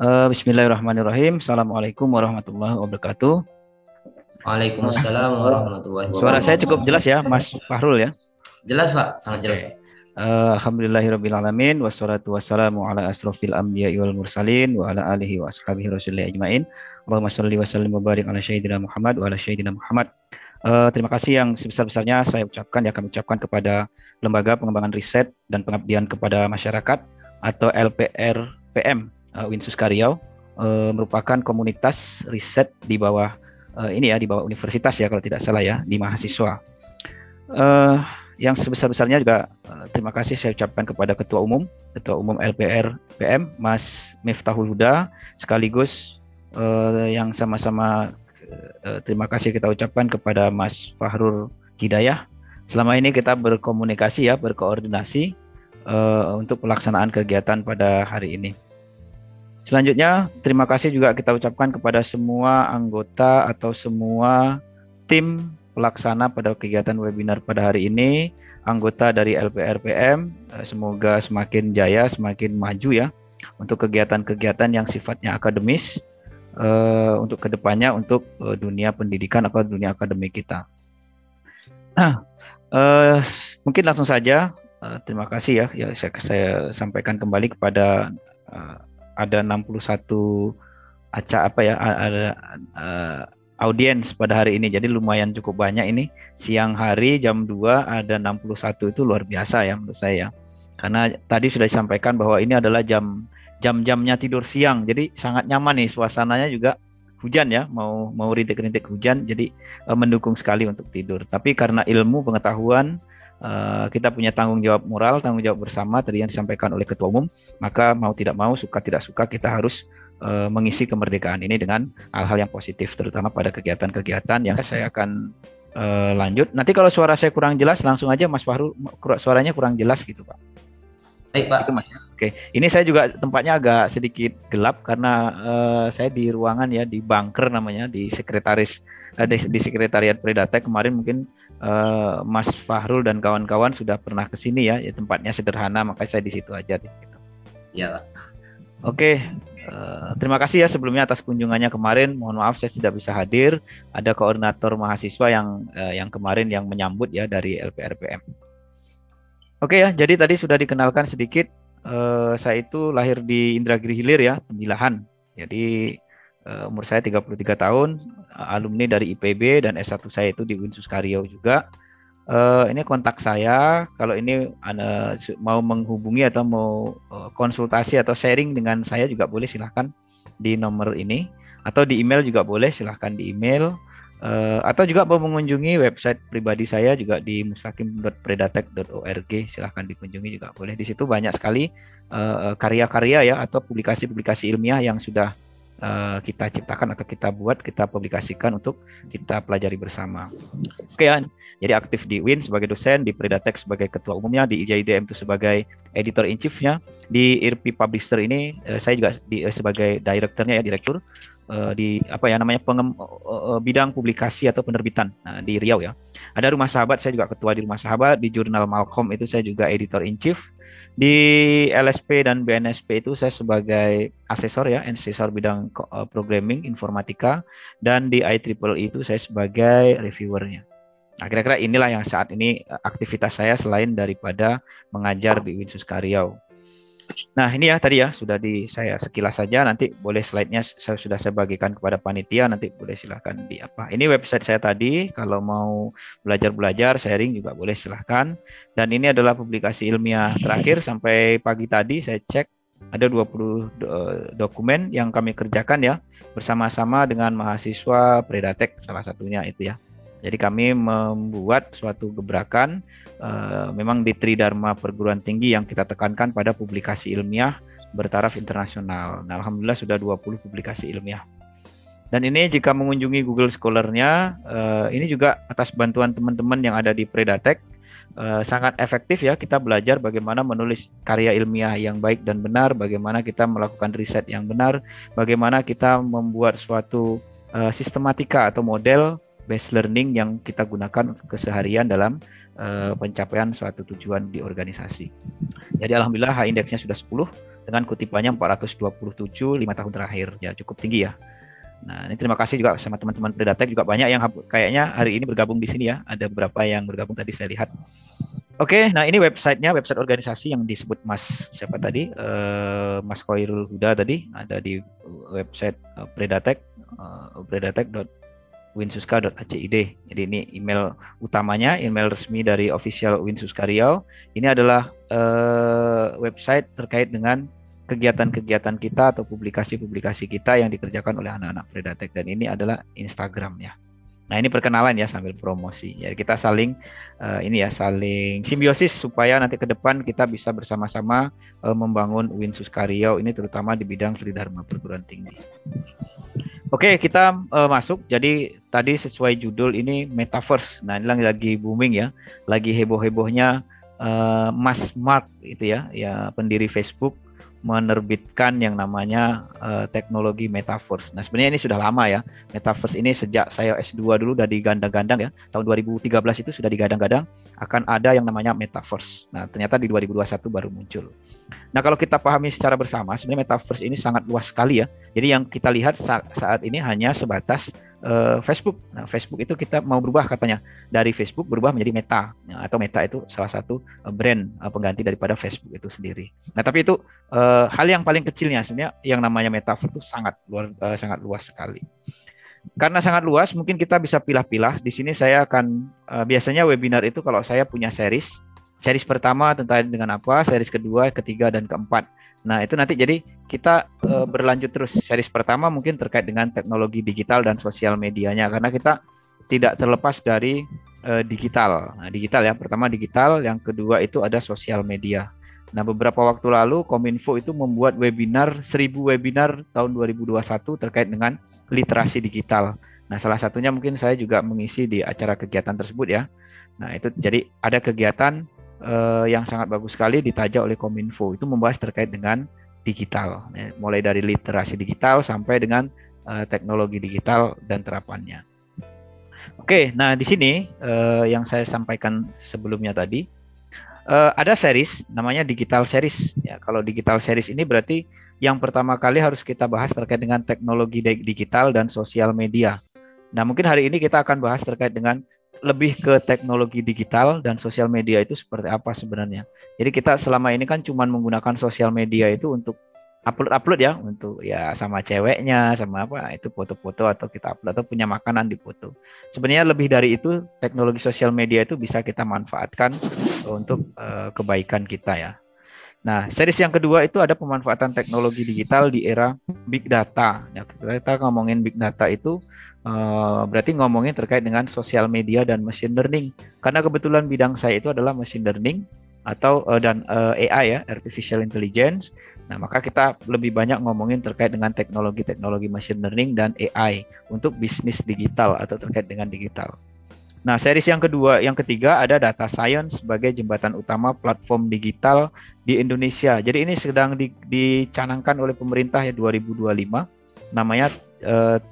Bismillahirrahmanirrahim. Assalamualaikum warahmatullahi wabarakatuh. Eh, Waalaikumsalam warahmatullahi Suara saya wabarakatuh. cukup jelas ya, Mas Fahrul ya. Jelas Pak, sangat jelas Pak. Oke. Alhamdulillahirabbil alamin wassalatu wassalamu ala asrofil anbiya'i wal mursalin wa ala alihi wa ashabihi rasulillah ajmain. Allahumma shalli wa sallim wa barik ala sayyidina Muhammad wa ala sayyidina Muhammad. Terima kasih yang sebesar-besarnya saya ucapkan ya kami ucapkan kepada Lembaga Pengembangan Riset dan Pengabdian kepada Masyarakat atau LPRPM Winsus Karyau, merupakan komunitas riset di bawah ini ya di bawah universitas ya kalau tidak salah ya di mahasiswa. Eh, yang sebesar-besarnya juga terima kasih saya ucapkan kepada Ketua Umum LPR PM Mas Miftahul Huda, sekaligus yang sama-sama terima kasih kita ucapkan kepada Mas Fahrul Hidayah. Selama ini kita berkomunikasi ya, berkoordinasi untuk pelaksanaan kegiatan pada hari ini. Selanjutnya, terima kasih juga kita ucapkan kepada semua anggota atau semua tim pelaksana pada kegiatan webinar pada hari ini, anggota dari LPRPM, semoga semakin jaya, semakin maju ya, untuk kegiatan-kegiatan yang sifatnya akademis, untuk kedepannya, untuk dunia pendidikan atau dunia akademik kita. Mungkin langsung saja, terima kasih ya, saya sampaikan kembali kepada ada 61 ada audiens pada hari ini. Jadi lumayan cukup banyak ini. Siang hari jam 2 ada 61, itu luar biasa ya menurut saya. Karena tadi sudah disampaikan bahwa ini adalah jam-jamnya tidur siang. Jadi sangat nyaman nih suasananya, juga hujan ya, mau rintik-rintik hujan. Jadi mendukung sekali untuk tidur. Tapi karena ilmu pengetahuan, kita punya tanggung jawab moral, tanggung jawab bersama tadi yang disampaikan oleh Ketua Umum, maka mau tidak mau, suka tidak suka, kita harus mengisi kemerdekaan ini dengan hal-hal yang positif, terutama pada kegiatan-kegiatan yang saya akan lanjut. Nanti kalau suara saya kurang jelas, langsung aja Mas Fahrul, suaranya kurang jelas gitu Pak. Baik Pak. Itu Mas. Oke, ini saya juga tempatnya agak sedikit gelap karena saya di ruangan ya, di bunker namanya, di sekretariat Predatek. Kemarin mungkin Mas Fahrul dan kawan-kawan sudah pernah ke sini ya, tempatnya sederhana, makanya saya di situ aja gitu. Ya Pak. Oke, terima kasih ya sebelumnya atas kunjungannya kemarin. Mohon maaf saya tidak bisa hadir. Ada koordinator mahasiswa yang kemarin yang menyambut ya dari LPRPM. Oke ya, jadi tadi sudah dikenalkan sedikit. Saya itu lahir di Indragiri Hilir ya, Tembilahan. Jadi umur saya 33 tahun, alumni dari IPB, dan S1 saya itu di Winsus Karyau juga. Ini kontak saya, kalau ini Anda mau menghubungi atau mau konsultasi atau sharing dengan saya juga boleh, silahkan di nomor ini. Atau di email juga boleh, silahkan di email. Atau juga mau mengunjungi website pribadi saya juga di mustaqim.predatek.org, silahkan dikunjungi juga boleh. Di situ banyak sekali karya-karya ya atau publikasi-publikasi ilmiah yang sudah kita ciptakan atau kita buat, kita publikasikan untuk kita pelajari bersama. Oke ya, jadi aktif di WIN sebagai dosen, di Predatek sebagai ketua umumnya, di IJIDM itu sebagai editor in chief-nya, di IRPI Publisher ini saya juga sebagai direkturnya ya, direktur di bidang publikasi atau penerbitan di Riau ya. Ada Rumah Sahabat, saya juga ketua di Rumah Sahabat, di jurnal Malcolm itu saya juga editor in chief. Di LSP dan BNSP itu saya sebagai asesor ya, asesor bidang programming informatika, dan di IEEE itu saya sebagai reviewernya. Nah, kira-kira inilah yang saat ini aktivitas saya selain daripada mengajar di Winsus Karyau. Nah, ini ya tadi ya sudah saya sekilas saja, nanti boleh slide-nya sudah saya bagikan kepada panitia, nanti boleh silahkan di apa. Ini website saya tadi, kalau mau belajar-belajar, sharing juga boleh silahkan. Dan ini adalah publikasi ilmiah terakhir sampai pagi tadi saya cek ada 20 dokumen yang kami kerjakan ya bersama-sama dengan mahasiswa Predatek salah satunya itu ya. Jadi kami membuat suatu gebrakan memang di Tridharma perguruan tinggi yang kita tekankan pada publikasi ilmiah bertaraf internasional. Nah, alhamdulillah sudah 20 publikasi ilmiah. Dan ini jika mengunjungi Google Scholar-nya, ini juga atas bantuan teman-teman yang ada di Predatek, sangat efektif ya kita belajar bagaimana menulis karya ilmiah yang baik dan benar, bagaimana kita melakukan riset yang benar, bagaimana kita membuat suatu sistematika atau model based learning yang kita gunakan untuk keseharian dalam pencapaian suatu tujuan di organisasi. Jadi alhamdulillah H-indeksnya sudah 10, dengan kutipannya 427 5 tahun terakhir. Ya, cukup tinggi ya. Nah, ini terima kasih juga sama teman-teman Predatek, juga banyak yang kayaknya hari ini bergabung di sini ya. Ada beberapa yang bergabung tadi saya lihat. Oke, nah ini websitenya, website organisasi yang disebut Mas siapa tadi, Mas Khairul Huda tadi, ada di website Predatek, predatek.winsuska.acid. Jadi ini email utamanya, email resmi dari official Winsuska Riau. Ini adalah website terkait dengan kegiatan-kegiatan kita atau publikasi-publikasi kita yang dikerjakan oleh anak-anak Predatek, dan ini adalah Instagramnya. Nah, ini perkenalan ya sambil promosi. Ya, kita saling saling simbiosis supaya nanti ke depan kita bisa bersama-sama membangun Winsuska Riau ini, terutama di bidang Sri Dharma perguruan tinggi. Oke, kita masuk. Jadi tadi sesuai judul ini metaverse. Nah, ini lagi booming ya. Lagi heboh-hebohnya Mas Mark itu ya pendiri Facebook menerbitkan yang namanya teknologi metaverse. Nah, sebenarnya ini sudah lama ya. Metaverse ini sejak saya S2 dulu udah digadang-gadang ya. Tahun 2013 itu sudah digadang-gadang akan ada yang namanya metaverse. Nah, ternyata di 2021 baru muncul. Nah, kalau kita pahami secara bersama, sebenarnya metaverse ini sangat luas sekali ya. Jadi yang kita lihat saat ini hanya sebatas Facebook. Nah, Facebook itu kita mau berubah katanya dari Facebook berubah menjadi Meta. Nah, atau Meta itu salah satu brand pengganti daripada Facebook itu sendiri. Nah, tapi itu hal yang paling kecilnya, sebenarnya yang namanya metaverse itu sangat luas sekali. Karena sangat luas, mungkin kita bisa pilah-pilah. Di sini saya akan biasanya webinar itu kalau saya punya series pertama tentang dengan apa, series kedua, ketiga, dan keempat. Nah, itu nanti jadi kita berlanjut terus. Series pertama mungkin terkait dengan teknologi digital dan sosial medianya, karena kita tidak terlepas dari digital. Nah, digital ya, pertama digital, yang kedua itu ada sosial media. Nah, beberapa waktu lalu Kominfo itu membuat webinar, 1000 webinar tahun 2021 terkait dengan literasi digital. Nah, salah satunya mungkin saya juga mengisi di acara kegiatan tersebut ya. Nah, itu jadi ada kegiatan yang sangat bagus sekali ditajak oleh Kominfo, itu membahas terkait dengan digital, ya, mulai dari literasi digital sampai dengan teknologi digital dan terapannya. Oke, nah di sini yang saya sampaikan sebelumnya tadi, ada series namanya digital series. Ya, kalau digital series ini berarti yang pertama kali harus kita bahas terkait dengan teknologi digital dan sosial media. Nah, mungkin hari ini kita akan bahas terkait dengan lebih ke teknologi digital dan sosial media itu seperti apa sebenarnya. Jadi kita selama ini kan cuma menggunakan sosial media itu untuk upload ya, untuk ya sama ceweknya, sama apa itu foto-foto, atau kita upload atau punya makanan di foto. Sebenarnya lebih dari itu, teknologi sosial media itu bisa kita manfaatkan untuk kebaikan kita ya. Nah, series yang kedua itu ada pemanfaatan teknologi digital di era big data. Ya, kita ngomongin big data itu berarti ngomongin terkait dengan sosial media dan machine learning. Karena kebetulan bidang saya itu adalah machine learning atau AI ya, artificial intelligence. Nah, maka kita lebih banyak ngomongin terkait dengan teknologi-teknologi machine learning dan AI untuk bisnis digital atau terkait dengan digital. Nah, series yang ketiga ada data science sebagai jembatan utama platform digital di Indonesia. Jadi ini sedang dicanangkan oleh pemerintah ya 2025, namanya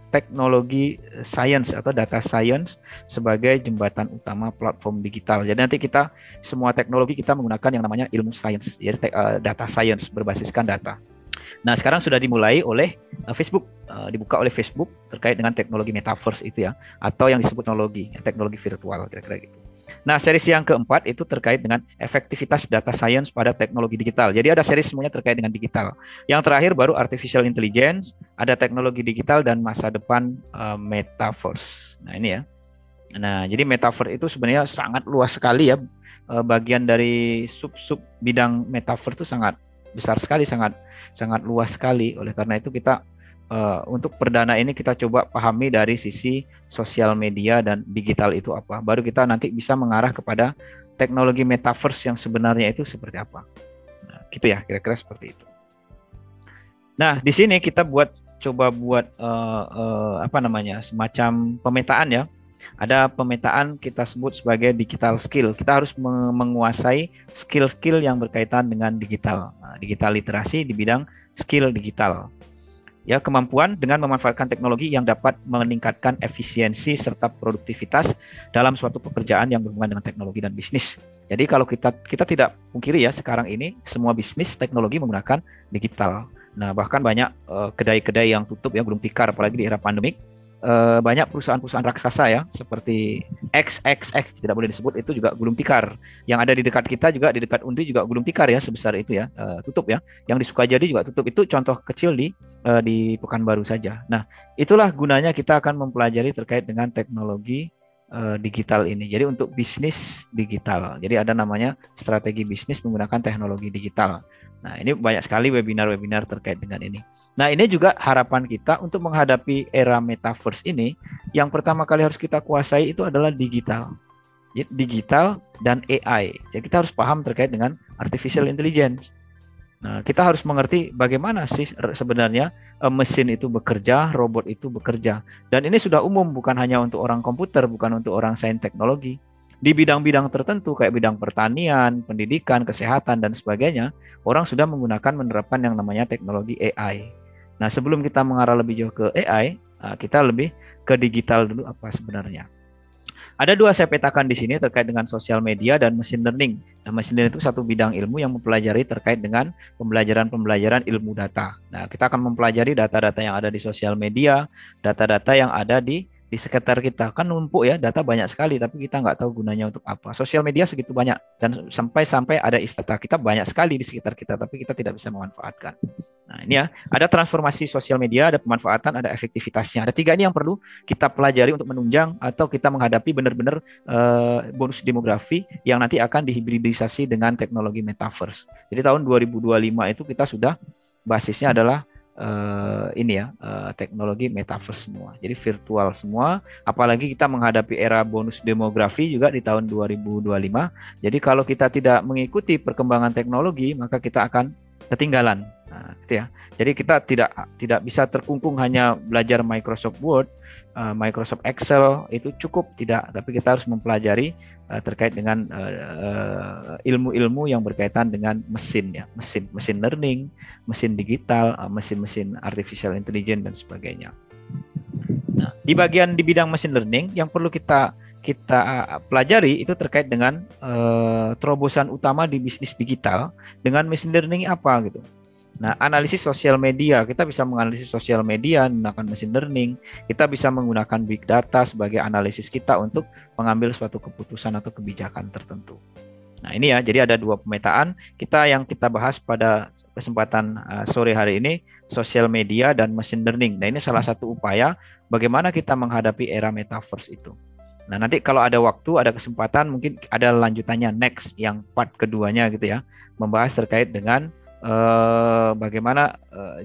teknologi science atau data science sebagai jembatan utama platform digital. Jadi nanti kita semua teknologi kita menggunakan yang namanya ilmu science, jadi data science berbasiskan data. Nah, sekarang sudah dimulai oleh Facebook, dibuka oleh Facebook terkait dengan teknologi metaverse itu ya, atau yang disebut teknologi virtual kira-kira gitu. Nah, series yang keempat itu terkait dengan efektivitas data science pada teknologi digital. Jadi ada series semuanya terkait dengan digital. Yang terakhir baru artificial intelligence, ada teknologi digital dan masa depan metaverse. Nah, ini ya. Nah, jadi metaverse itu sebenarnya sangat luas sekali ya. Bagian dari sub-sub bidang metaverse itu sangat besar sekali, sangat luas sekali. Oleh karena itu kita untuk perdana ini kita coba pahami dari sisi sosial media dan digital itu apa. Baru kita nanti bisa mengarah kepada teknologi metaverse yang sebenarnya itu seperti apa. Nah, gitu ya, kira-kira seperti itu. Nah, di sini kita coba buat semacam pemetaan ya. Ada pemetaan kita sebut sebagai digital skill. Kita harus menguasai skill-skill yang berkaitan dengan digital. Nah, digital literasi di bidang skill digital. Ya, kemampuan dengan memanfaatkan teknologi yang dapat meningkatkan efisiensi serta produktivitas dalam suatu pekerjaan yang berhubungan dengan teknologi dan bisnis. Jadi kalau kita tidak pungkiri ya, sekarang ini semua bisnis teknologi menggunakan digital. Nah, bahkan banyak kedai-kedai yang tutup ya, gulung tikar, apalagi di era pandemik. Banyak perusahaan-perusahaan raksasa ya, seperti XXX, tidak boleh disebut, itu juga gulung tikar. Yang ada di dekat kita juga, di dekat Undi juga gulung tikar ya, sebesar itu ya, tutup ya. Yang di Sukajadi juga tutup. Itu contoh kecil di Pekanbaru saja. Nah, itulah gunanya kita akan mempelajari terkait dengan teknologi digital ini. Jadi untuk bisnis digital. Jadi ada namanya strategi bisnis menggunakan teknologi digital. Nah, ini banyak sekali webinar-webinar terkait dengan ini. Nah, ini juga harapan kita untuk menghadapi era metaverse ini. Yang pertama kali harus kita kuasai itu adalah digital. Digital dan AI. Jadi kita harus paham terkait dengan artificial intelligence. Nah, kita harus mengerti bagaimana sih sebenarnya mesin itu bekerja, robot itu bekerja. Dan ini sudah umum, bukan hanya untuk orang komputer, bukan untuk orang sains teknologi. Di bidang-bidang tertentu kayak bidang pertanian, pendidikan, kesehatan, dan sebagainya, orang sudah menerapkan yang namanya teknologi AI. Nah, sebelum kita mengarah lebih jauh ke AI, kita lebih ke digital dulu apa sebenarnya. Ada dua saya petakan di sini terkait dengan sosial media dan machine learning. Nah, machine learning itu satu bidang ilmu yang mempelajari terkait dengan pembelajaran ilmu data. Nah, kita akan mempelajari data-data yang ada di sosial media, data-data yang ada di sekitar kita. Kan numpuk ya, data banyak sekali, tapi kita nggak tahu gunanya untuk apa. Sosial media segitu banyak, dan sampai ada data kita banyak sekali di sekitar kita, tapi kita tidak bisa memanfaatkan. Nah, ini ya, ada transformasi sosial media, ada pemanfaatan, ada efektivitasnya. Ada tiga ini yang perlu kita pelajari untuk menunjang atau kita menghadapi benar-benar bonus demografi yang nanti akan dihibridisasi dengan teknologi metaverse. Jadi tahun 2025 itu kita sudah basisnya adalah teknologi metaverse semua. Jadi virtual semua, apalagi kita menghadapi era bonus demografi juga di tahun 2025. Jadi kalau kita tidak mengikuti perkembangan teknologi, maka kita akan ketinggalan. Nah, gitu ya. Jadi kita tidak bisa terkungkung hanya belajar Microsoft Word, Microsoft Excel itu cukup tidak, tapi kita harus mempelajari terkait dengan ilmu-ilmu yang berkaitan dengan mesin ya, mesin learning, mesin digital, mesin artificial intelligence dan sebagainya. Nah, di bidang mesin learning yang perlu kita pelajari itu terkait dengan terobosan utama di bisnis digital dengan mesin learning apa gitu. Nah, analisis sosial media, kita bisa menganalisis sosial media menggunakan mesin learning. Kita bisa menggunakan big data sebagai analisis kita untuk mengambil suatu keputusan atau kebijakan tertentu. Nah, ini ya, jadi ada dua pemetaan yang kita bahas pada kesempatan sore hari ini, sosial media dan mesin learning. Nah, ini salah satu upaya bagaimana kita menghadapi era metaverse itu. Nah, nanti kalau ada waktu, ada kesempatan, mungkin ada lanjutannya next, yang part keduanya gitu ya, membahas terkait dengan bagaimana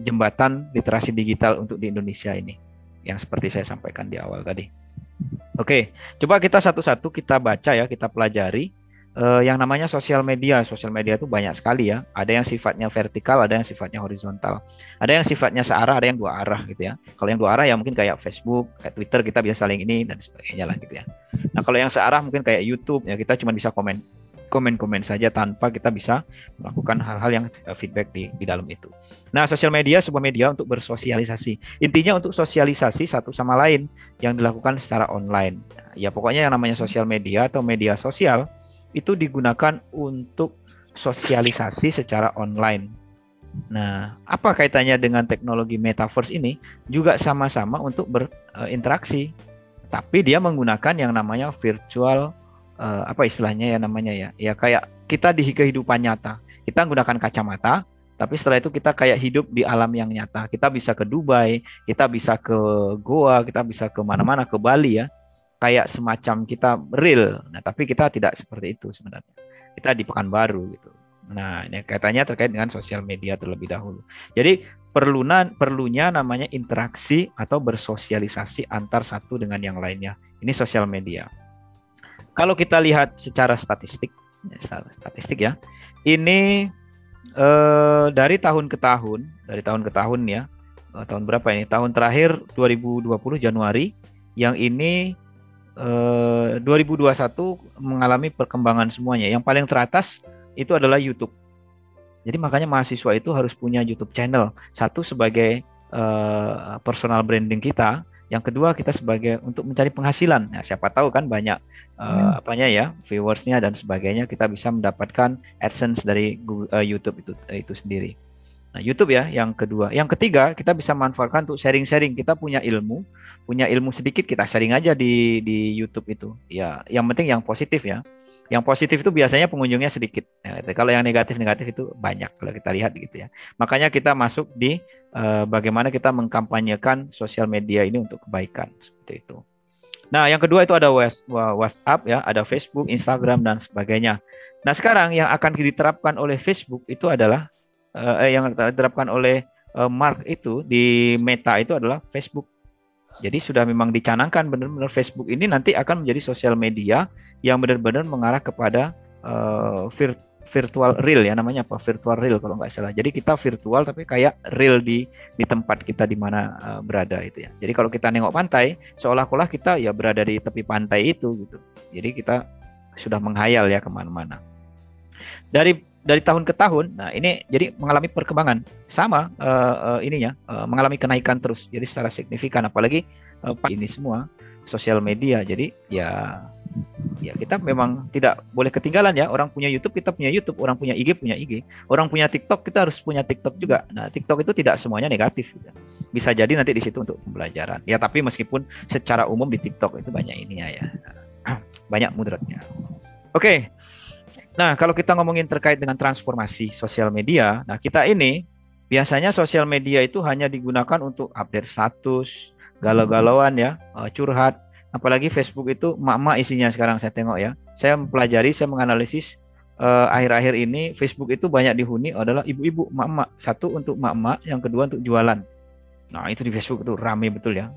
jembatan literasi digital untuk di Indonesia ini, yang seperti saya sampaikan di awal tadi. Oke, coba kita satu-satu kita baca ya, kita pelajari yang namanya sosial media. Sosial media itu banyak sekali ya. Ada yang sifatnya vertikal, ada yang sifatnya horizontal. Ada yang sifatnya searah, ada yang dua arah gitu ya. Kalau yang dua arah ya mungkin kayak Facebook, kayak Twitter, kita bisa saling ini dan sebagainya lah gitu ya. Nah, kalau yang searah mungkin kayak YouTube ya, kita cuma bisa komen saja tanpa kita bisa melakukan hal-hal yang feedback di dalam itu. Nah, sosial media sebuah media untuk bersosialisasi. Intinya untuk sosialisasi satu sama lain yang dilakukan secara online. Ya, pokoknya yang namanya sosial media atau media sosial itu digunakan untuk sosialisasi secara online. Nah, apa kaitannya dengan teknologi metaverse ini? Juga sama-sama untuk berinteraksi, tapi dia menggunakan yang namanya virtual apa istilahnya ya namanya ya kayak kita di kehidupan nyata, kita menggunakan kacamata, tapi setelah itu kita kayak hidup di alam yang nyata. Kita bisa ke Dubai, kita bisa ke Goa, kita bisa ke mana-mana, ke Bali ya, kayak semacam kita real. Nah, tapi kita tidak seperti itu sebenarnya, kita di Pekanbaru gitu. Nah, ini kaitannya terkait dengan sosial media terlebih dahulu. Jadi perlunya namanya interaksi atau bersosialisasi antar satu dengan yang lainnya. Ini sosial media. Kalau kita lihat secara statistik ya, ini dari tahun ke tahun ya, tahun berapa ini? Tahun terakhir 2020 Januari, yang ini 2021 mengalami perkembangan semuanya. Yang paling teratas itu adalah YouTube. Jadi makanya mahasiswa itu harus punya YouTube channel. Satu sebagai personal branding kita, Yang kedua kita sebagai untuk mencari penghasilan. Nah, siapa tahu kan banyak apanya ya, viewersnya dan sebagainya, kita bisa mendapatkan AdSense dari YouTube itu sendiri. Nah, YouTube ya yang kedua. Yang ketiga, kita bisa manfaatkan untuk sharing-sharing. Kita punya ilmu sedikit kita sharing aja di YouTube itu. Ya, yang penting yang positif ya. Yang positif itu biasanya pengunjungnya sedikit. Ya, kalau yang negatif-negatif itu banyak kalau kita lihat gitu ya. Makanya kita masuk di bagaimana kita mengkampanyekan sosial media ini untuk kebaikan seperti itu. Nah, yang kedua itu ada WhatsApp ya, ada Facebook, Instagram dan sebagainya. Nah, sekarang yang akan diterapkan oleh Facebook itu adalah yang diterapkan oleh Mark itu di Meta itu adalah Facebook. Jadi sudah memang dicanangkan benar-benar Facebook ini nanti akan menjadi sosial media yang benar-benar mengarah kepada virtual real ya, namanya apa, virtual real kalau nggak salah. Jadi kita virtual tapi kayak real di tempat kita di mana berada itu ya. Jadi kalau kita nengok pantai seolah-olah kita ya berada di tepi pantai itu gitu. Jadi kita sudah menghayal ya kemana-mana. Dari tahun ke tahun, nah ini jadi mengalami perkembangan sama mengalami kenaikan terus, jadi secara signifikan, apalagi ini semua sosial media. Jadi ya kita memang tidak boleh ketinggalan ya. Orang punya YouTube, kita punya YouTube. Orang punya IG, punya IG. Orang punya TikTok, kita harus punya TikTok juga. Nah, TikTok itu tidak semuanya negatif. Bisa jadi nanti di situ untuk pembelajaran. Ya, tapi meskipun secara umum di TikTok itu banyak ininya ya, banyak mudaratnya. Oke. Nah, kalau kita ngomongin terkait dengan transformasi sosial media, nah kita ini biasanya sosial media itu hanya digunakan untuk update status, galau-galauan ya, curhat. Apalagi Facebook itu mak-mak isinya sekarang saya tengok ya. Saya mempelajari, saya menganalisis akhir-akhir ini Facebook itu banyak dihuni adalah ibu-ibu, mak-mak. Satu untuk mak-mak, yang kedua untuk jualan. Nah, itu di Facebook itu rame betul ya.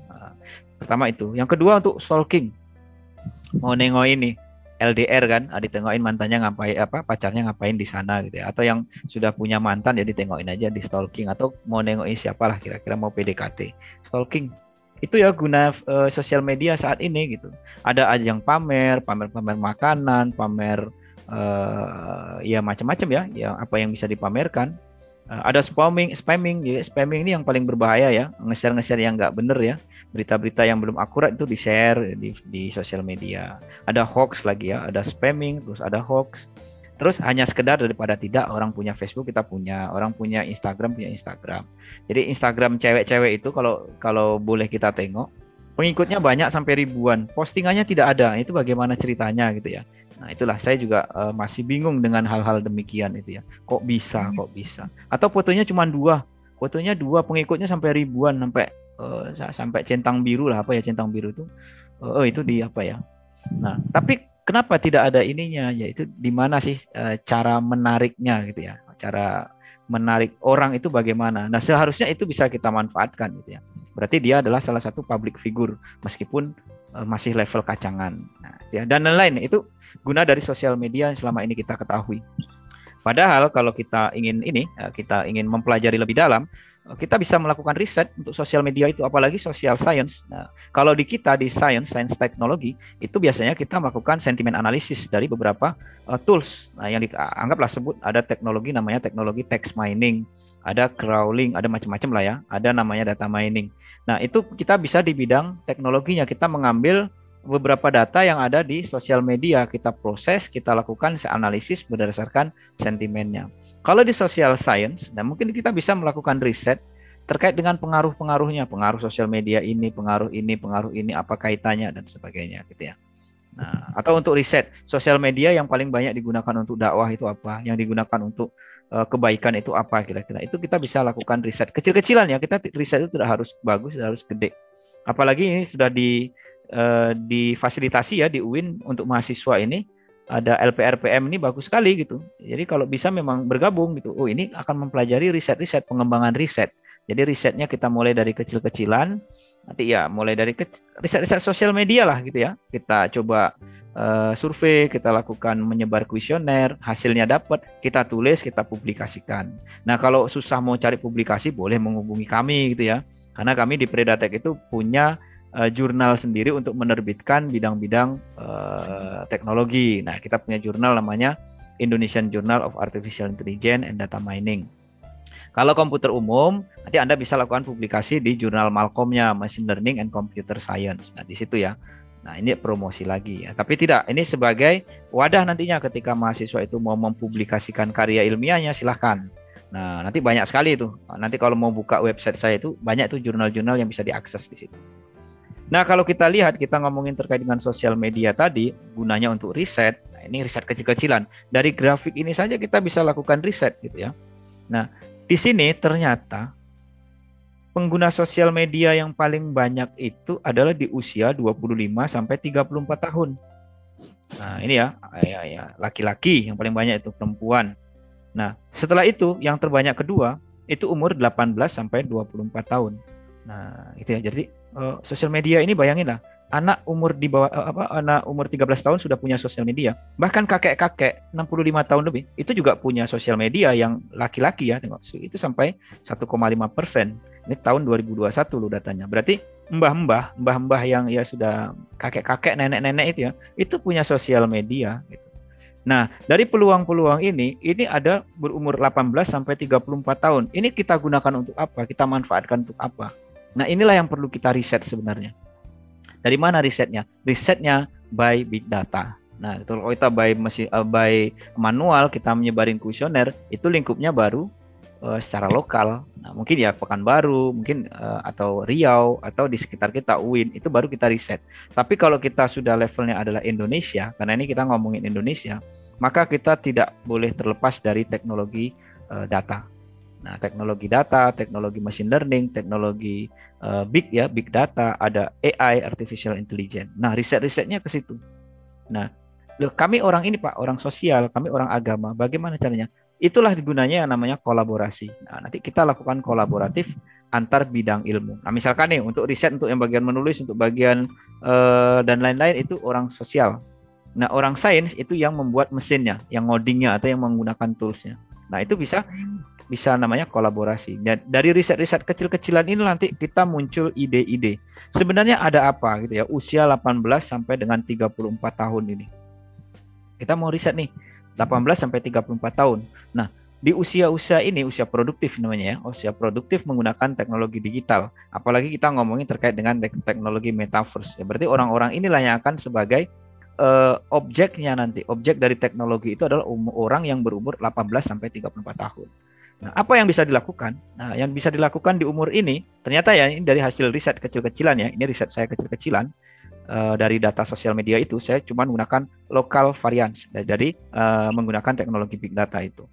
Pertama itu. Yang kedua untuk stalking. Mau nengok ini LDR kan, ditengokin mantannya ngapain, pacarnya ngapain di sana gitu ya. Atau yang sudah punya mantan ya ditengokin aja, di stalking. Atau mau nengokin siapalah kira-kira mau PDKT. Stalking. Itu ya guna sosial media saat ini gitu. Ada ajang pamer makanan, pamer ya macam-macam ya, yang apa yang bisa dipamerkan. Ada spamming ya, spamming ini yang paling berbahaya ya, nge-share yang nggak bener ya, berita-berita yang belum akurat itu di-share di sosial media. Ada hoax lagi ya, ada spamming, terus ada hoax. Terus hanya sekedar daripada tidak, orang punya Facebook kita punya, orang punya Instagram. Jadi Instagram cewek-cewek itu kalau boleh kita tengok, pengikutnya banyak sampai ribuan, postingannya tidak ada. Itu bagaimana ceritanya gitu ya. Nah, itulah saya juga masih bingung dengan hal-hal demikian itu ya. Kok bisa? Atau fotonya cuma dua, pengikutnya sampai ribuan, sampai centang biru lah, apa ya centang biru itu? Itu di apa ya? Nah, tapi kenapa tidak ada ininya? Yaitu di mana sih cara menariknya gitu ya? Cara menarik orang itu bagaimana? Nah, seharusnya itu bisa kita manfaatkan gitu ya. Berarti dia adalah salah satu public figure meskipun masih level kacangan. Nah, ya, dan lain-lain itu guna dari sosial media yang selama ini kita ketahui. Padahal kalau kita ingin mempelajari lebih dalam, kita bisa melakukan riset untuk sosial media itu, apalagi social science. Nah, kalau di kita di science teknologi itu biasanya kita melakukan sentimen analisis dari beberapa tools. Nah, yang dianggaplah sebut ada teknologi namanya teknologi text mining, ada crawling, ada macam-macam lah ya, ada namanya data mining. Nah, itu kita bisa di bidang teknologinya, kita mengambil beberapa data yang ada di sosial media, kita proses, kita lakukan analisis berdasarkan sentimennya. Kalau di social science, nah mungkin kita bisa melakukan riset terkait dengan pengaruh-pengaruhnya, pengaruh sosial media ini, pengaruh ini, apa kaitannya dan sebagainya gitu ya. Nah, atau untuk riset sosial media yang paling banyak digunakan untuk dakwah itu apa, yang digunakan untuk kebaikan itu apa kira-kira. Itu kita bisa lakukan riset kecil-kecilan ya. Kita riset itu tidak harus bagus, tidak harus gede. Apalagi ini sudah difasilitasi ya di UIN untuk mahasiswa ini, ada LPRPM ini bagus sekali gitu. Jadi kalau bisa memang bergabung gitu. Oh, ini akan mempelajari riset-riset, pengembangan riset. Jadi risetnya kita mulai dari kecil-kecilan, nanti ya mulai dari riset-riset sosial media lah gitu ya. Kita coba survei, kita lakukan menyebar kuesioner, hasilnya dapat, kita tulis, kita publikasikan. Nah, kalau susah mau cari publikasi boleh menghubungi kami gitu ya. Karena kami di Predatek itu punya jurnal sendiri untuk menerbitkan bidang-bidang teknologi. Nah, kita punya jurnal namanya Indonesian Journal of Artificial Intelligence and Data Mining. Kalau komputer umum, nanti Anda bisa lakukan publikasi di jurnal Malcolm-nya, Machine Learning and Computer Science. Nah, di situ ya. Nah, ini promosi lagi ya. Tapi tidak, ini sebagai wadah nantinya ketika mahasiswa itu mau mempublikasikan karya ilmiahnya, silahkan. Nah, nanti banyak sekali itu. Nanti kalau mau buka website saya itu, banyak tuh jurnal-jurnal yang bisa diakses di situ. Nah, kalau kita lihat, kita ngomongin terkait dengan sosial media tadi, gunanya untuk riset. Nah, ini riset kecil-kecilan. Dari grafik ini saja kita bisa lakukan riset gitu ya. Nah, di sini ternyata pengguna sosial media yang paling banyak itu adalah di usia 25 sampai 34 tahun. Nah, ini ya, laki-laki yang paling banyak itu perempuan. Nah, setelah itu yang terbanyak kedua itu umur 18 sampai 24 tahun. Nah, itu ya. Jadi sosial media ini bayangin lah, anak umur di bawah anak umur 13 tahun sudah punya sosial media. Bahkan kakek-kakek 65 tahun lebih itu juga punya sosial media yang laki-laki ya, tengok itu sampai 1,5%. Ini tahun 2021 loh datanya. Berarti mbah-mbah yang ya sudah kakek-kakek, nenek-nenek itu ya, itu punya sosial media gitu. Nah, dari peluang-peluang ini ada berumur 18 sampai 34 tahun. Ini kita gunakan untuk apa? Kita manfaatkan untuk apa? Nah, inilah yang perlu kita riset sebenarnya. Dari mana risetnya? Risetnya by big data. Nah, kalau kita by manual, kita menyebarin kuesioner, itu lingkupnya baru secara lokal. Nah, mungkin ya Pekanbaru, mungkin atau Riau, atau di sekitar kita UIN, itu baru kita riset. Tapi kalau kita sudah levelnya adalah Indonesia, karena ini kita ngomongin Indonesia, maka kita tidak boleh terlepas dari teknologi data. Nah, teknologi data, teknologi machine learning, teknologi big data, ada AI, artificial intelligence. Nah, riset-risetnya ke situ. Nah, kami orang ini Pak, orang sosial, kami orang agama, bagaimana caranya? Itulah gunanya yang namanya kolaborasi. Nah, nanti kita lakukan kolaboratif antar bidang ilmu. Nah, misalkan nih untuk riset, untuk yang bagian menulis, untuk bagian dan lain-lain itu orang sosial. Nah, orang sains itu yang membuat mesinnya, yang ngodingnya atau yang menggunakan toolsnya. Nah, itu bisa namanya kolaborasi. Dan dari riset-riset kecil-kecilan ini nanti kita muncul ide-ide. Sebenarnya ada apa gitu ya, usia 18 sampai dengan 34 tahun ini. Kita mau riset nih, 18 sampai 34 tahun. Nah, di usia-usia ini, usia produktif namanya ya, usia produktif menggunakan teknologi digital. Apalagi kita ngomongin terkait dengan teknologi metaverse. Ya, berarti orang-orang inilah yang akan sebagai objeknya nanti. Objek dari teknologi itu adalah orang yang berumur 18 sampai 34 tahun. Nah, apa yang bisa dilakukan? Nah, yang bisa dilakukan di umur ini, ternyata ya ini dari hasil riset kecil-kecilan ya, ini riset saya kecil-kecilan, dari data sosial media itu, saya cuma menggunakan local variance, jadi menggunakan teknologi big data itu.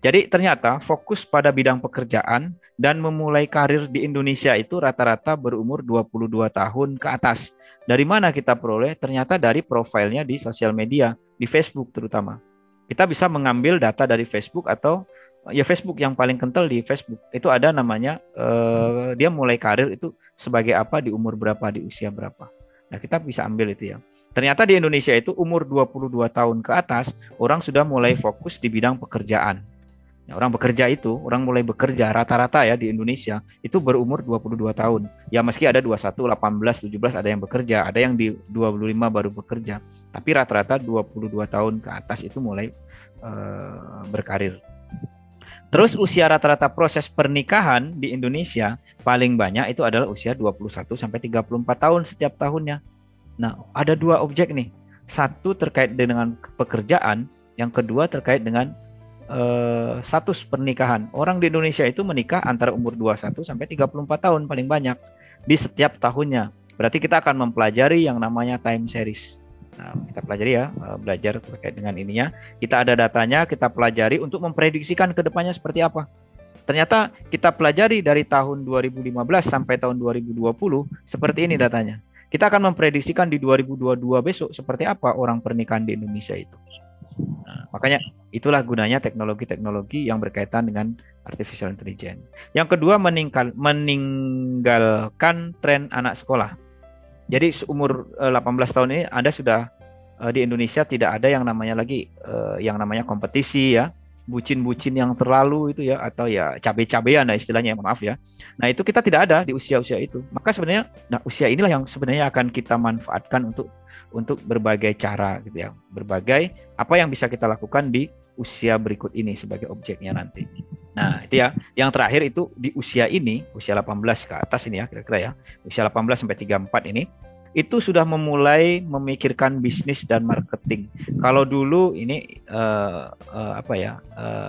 Jadi ternyata fokus pada bidang pekerjaan dan memulai karir di Indonesia itu rata-rata berumur 22 tahun ke atas. Dari mana kita peroleh? Ternyata dari profilnya di sosial media, di Facebook terutama. Kita bisa mengambil data dari Facebook atau ya Facebook yang paling kental di Facebook. Itu ada namanya, dia mulai karir itu sebagai apa, di umur berapa, di usia berapa. Nah, kita bisa ambil itu ya. Ternyata di Indonesia itu umur 22 tahun ke atas, orang sudah mulai fokus di bidang pekerjaan. Nah, orang bekerja itu, orang mulai bekerja rata-rata ya di Indonesia, itu berumur 22 tahun. Ya meski ada 21, 18, 17 ada yang bekerja, ada yang di 25 baru bekerja. Tapi rata-rata 22 tahun ke atas itu mulai berkarir. Terus usia rata-rata proses pernikahan di Indonesia paling banyak itu adalah usia 21 sampai 34 tahun setiap tahunnya. Nah, ada dua objek nih. Satu terkait dengan pekerjaan, yang kedua terkait dengan status pernikahan. Orang di Indonesia itu menikah antara umur 21 sampai 34 tahun paling banyak di setiap tahunnya. Berarti kita akan mempelajari yang namanya time series. Nah, kita pelajari ya, belajar terkait dengan ininya. Kita ada datanya, kita pelajari untuk memprediksikan ke depannya seperti apa. Ternyata kita pelajari dari tahun 2015 sampai tahun 2020, seperti ini datanya. Kita akan memprediksikan di 2022 besok seperti apa orang pernikahan di Indonesia itu. Nah, makanya itulah gunanya teknologi-teknologi yang berkaitan dengan artificial intelligence. Yang kedua, meninggalkan tren anak sekolah. Jadi umur 18 tahun ini Anda sudah di Indonesia tidak ada yang namanya lagi yang namanya kompetisi ya, bucin-bucin yang terlalu itu ya, atau ya cabe-cabean lah istilahnya, maaf ya. Nah, itu kita tidak ada di usia-usia itu. Maka sebenarnya usia inilah yang sebenarnya akan kita manfaatkan untuk berbagai cara gitu ya. Berbagai apa yang bisa kita lakukan di usia berikut ini sebagai objeknya nanti. Nah, itu ya. Yang terakhir itu di usia ini, usia 18 ke atas ini ya, kira-kira ya. Usia 18 sampai 34 ini itu sudah memulai memikirkan bisnis dan marketing. Kalau dulu ini apa ya?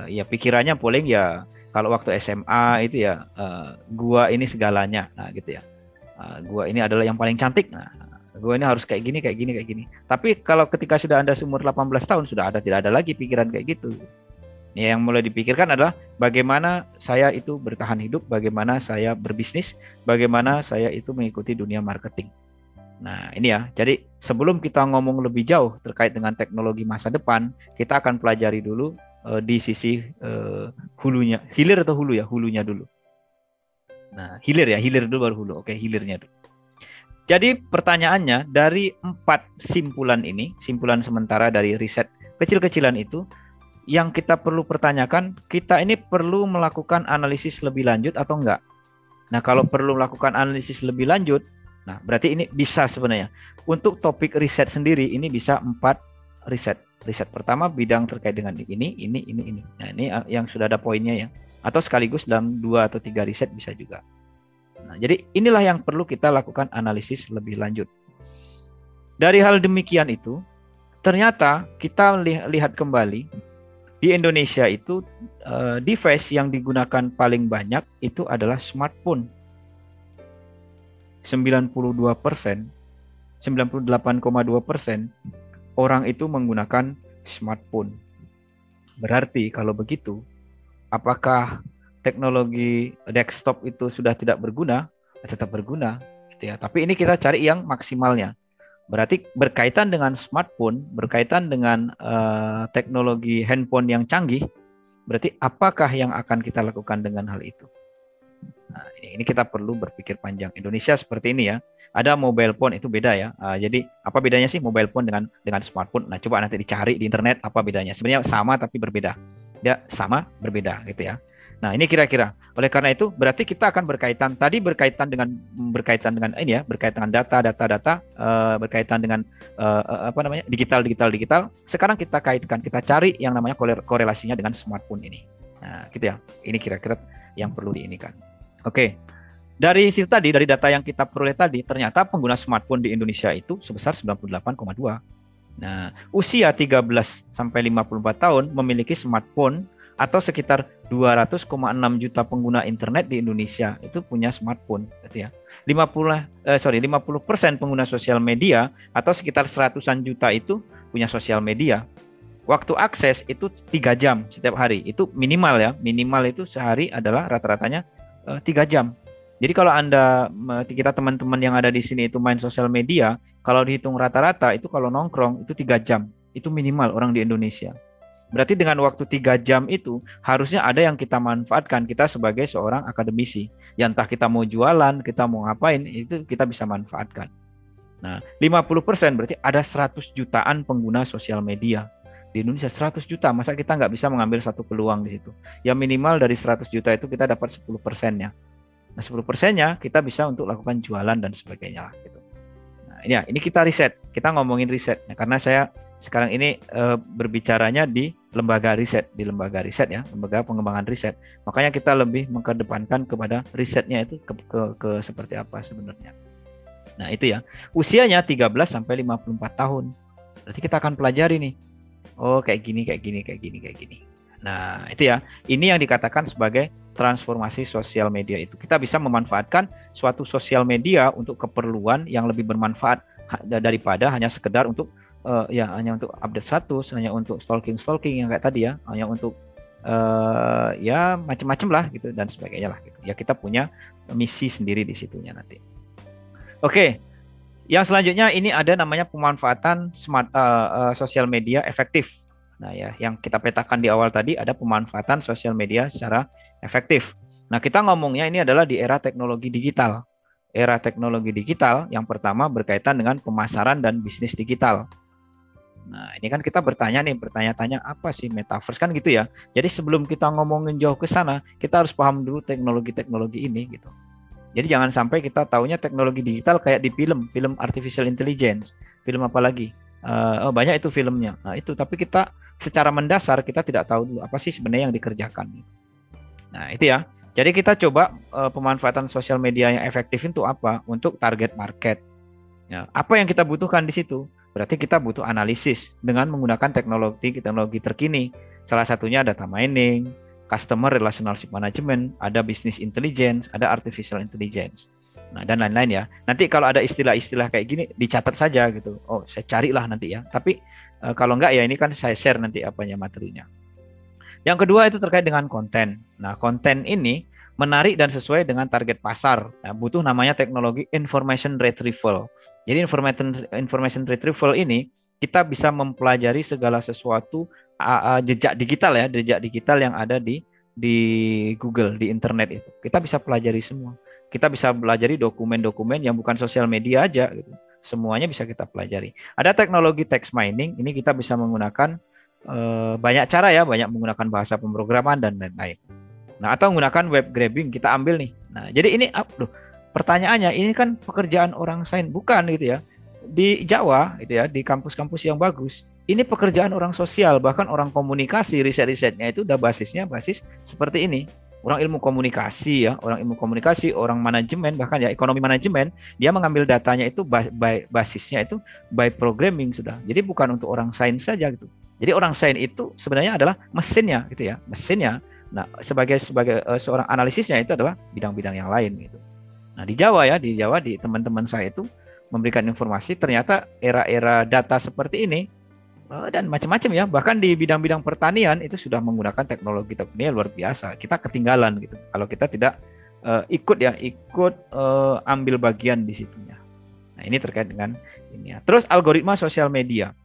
Ya pikirannya paling ya kalau waktu SMA itu ya gua ini segalanya. Nah, gitu ya. Gua ini adalah yang paling cantik. Nah, gua ini harus kayak gini, kayak gini, kayak gini. Tapi kalau ketika sudah Anda umur 18 tahun sudah tidak ada lagi pikiran kayak gitu. Yang mulai dipikirkan adalah bagaimana saya itu bertahan hidup, bagaimana saya berbisnis, bagaimana saya itu mengikuti dunia marketing. Nah, ini ya. Jadi sebelum kita ngomong lebih jauh terkait dengan teknologi masa depan, kita akan pelajari dulu di sisi hulunya. Hilir atau hulu ya? Hulunya dulu. Nah, hilir ya, hilir dulu baru hulu. Oke, hilirnya dulu. Jadi pertanyaannya dari 4 simpulan ini, simpulan sementara dari riset kecil-kecilan itu, yang kita perlu pertanyakan, kita ini perlu melakukan analisis lebih lanjut atau enggak? Nah, kalau perlu melakukan analisis lebih lanjut, nah berarti ini bisa sebenarnya. Untuk topik riset sendiri, ini bisa 4 riset. Riset pertama bidang terkait dengan ini. Nah, ini yang sudah ada poinnya ya. Atau sekaligus dalam 2 atau 3 riset bisa juga. Nah, jadi inilah yang perlu kita lakukan analisis lebih lanjut. Dari hal demikian itu, ternyata kita lihat kembali, di Indonesia itu device yang digunakan paling banyak itu adalah smartphone. 92%, 98,2% orang itu menggunakan smartphone. Berarti kalau begitu, apakah teknologi desktop itu sudah tidak berguna? Tetap berguna, gitu ya. Tapi ini kita cari yang maksimalnya. Berarti berkaitan dengan smartphone, berkaitan dengan teknologi handphone yang canggih, berarti apakah yang akan kita lakukan dengan hal itu? Nah, ini kita perlu berpikir panjang. Indonesia seperti ini ya. Ada mobile phone itu beda ya. Jadi apa bedanya sih mobile phone dengan smartphone? Nah, coba nanti dicari di internet apa bedanya. Sebenarnya sama tapi berbeda. Ya, sama berbeda gitu ya. Nah, ini kira-kira. Oleh karena itu, berarti kita akan berkaitan berkaitan dengan ini ya, berkaitan dengan data, berkaitan dengan apa namanya? digital. Sekarang kita kaitkan, kita cari yang namanya korelasinya dengan smartphone ini. Nah, gitu ya. Ini kira-kira yang perlu diinikan. Oke. Dari situ tadi, dari data yang kita peroleh tadi, ternyata pengguna smartphone di Indonesia itu sebesar 98,2. Nah, usia 13 sampai 54 tahun memiliki smartphone atau sekitar 200,6 juta pengguna internet di Indonesia itu punya smartphone, gitu ya. 50% pengguna sosial media atau sekitar 100-an juta itu punya sosial media. Waktu akses itu 3 jam setiap hari. Itu minimal ya. Minimal itu sehari adalah rata-ratanya 3 jam. Jadi kalau kita teman-teman yang ada di sini itu main sosial media, kalau dihitung rata-rata itu kalau nongkrong itu 3 jam. Itu minimal orang di Indonesia. Berarti dengan waktu 3 jam itu harusnya ada yang kita manfaatkan, kita sebagai seorang akademisi. Ya entah kita mau jualan, kita mau ngapain, itu kita bisa manfaatkan. Nah, 50% berarti ada 100 jutaan pengguna sosial media. Di Indonesia 100 juta, masa kita nggak bisa mengambil satu peluang di situ? Ya minimal dari 100 juta itu kita dapat 10%-nya. Nah, 10%-nya kita bisa untuk lakukan jualan dan sebagainya. Gitu. Nah, ini kita riset, kita ngomongin riset. Nah, karena saya sekarang ini berbicaranya di lembaga riset ya, lembaga pengembangan riset. Makanya kita lebih mengedepankan kepada risetnya itu ke seperti apa sebenarnya. Nah, itu ya. Usianya 13 sampai 54 tahun. Berarti kita akan pelajari nih. Oh, kayak gini. Nah, itu ya. Ini yang dikatakan sebagai transformasi sosial media itu. Kita bisa memanfaatkan suatu sosial media untuk keperluan yang lebih bermanfaat daripada hanya sekedar untuk hanya untuk update status, hanya untuk stalking yang kayak tadi ya, hanya untuk ya macam-macam lah gitu dan sebagainya lah gitu. Ya kita punya misi sendiri di situnya nanti. Oke. Yang selanjutnya ini ada namanya pemanfaatan sosial media efektif. Nah ya, yang kita petakan di awal tadi ada pemanfaatan sosial media secara efektif. Nah, kita ngomongnya ini adalah di era teknologi digital. Era teknologi digital yang pertama berkaitan dengan pemasaran dan bisnis digital. Nah, ini kan kita bertanya-tanya apa sih metaverse kan gitu ya. Jadi sebelum kita ngomongin jauh ke sana, kita harus paham dulu teknologi-teknologi ini gitu. Jadi jangan sampai kita taunya teknologi digital kayak di film artificial intelligence, film apa lagi? Banyak itu filmnya. Nah, itu tapi kita secara mendasar kita tidak tahu dulu apa sih sebenarnya yang dikerjakan. Nah, itu ya. Jadi kita coba pemanfaatan sosial media yang efektif itu apa? Untuk target market. Ya, apa yang kita butuhkan di situ? Berarti kita butuh analisis dengan menggunakan teknologi terkini. Salah satunya data mining, customer relationship management, ada business intelligence, ada artificial intelligence. Nah, dan lain-lain ya. Nanti kalau ada istilah-istilah kayak gini dicatat saja gitu. Oh, saya carilah nanti ya. Tapi kalau enggak ya ini kan saya share nanti apanya materinya. Yang kedua itu terkait dengan konten. Nah, konten ini menarik dan sesuai dengan target pasar. Nah, butuh namanya teknologi information retrieval. Jadi information retrieval ini kita bisa mempelajari segala sesuatu jejak digital ya, jejak digital yang ada di Google, di internet itu. Kita bisa pelajari semua. Kita bisa pelajari dokumen-dokumen yang bukan sosial media aja gitu. Semuanya bisa kita pelajari. Ada teknologi text mining, ini kita bisa menggunakan banyak cara ya, banyak menggunakan bahasa pemrograman dan lain-lain. Nah, atau menggunakan web grabbing kita ambil nih. Nah, jadi ini pertanyaannya ini kan pekerjaan orang sains bukan gitu ya. Di Jawa gitu ya, di kampus-kampus yang bagus. Ini pekerjaan orang sosial, bahkan orang komunikasi, riset-risetnya itu udah basis seperti ini. Orang ilmu komunikasi ya, orang manajemen, bahkan ya ekonomi manajemen, dia mengambil datanya itu basisnya itu by programming sudah. Jadi bukan untuk orang sains saja gitu. Jadi orang sains itu sebenarnya adalah mesinnya gitu ya, mesinnya. Nah, sebagai seorang analisisnya itu adalah bidang-bidang yang lain gitu. Nah, di Jawa di teman-teman saya itu memberikan informasi ternyata era-era data seperti ini dan macam-macam ya, bahkan di bidang-bidang pertanian itu sudah menggunakan teknologi luar biasa. Kita ketinggalan gitu kalau kita tidak ikut ambil bagian di situnya. Nah, ini terkait dengan ini ya. Terus algoritma sosial media.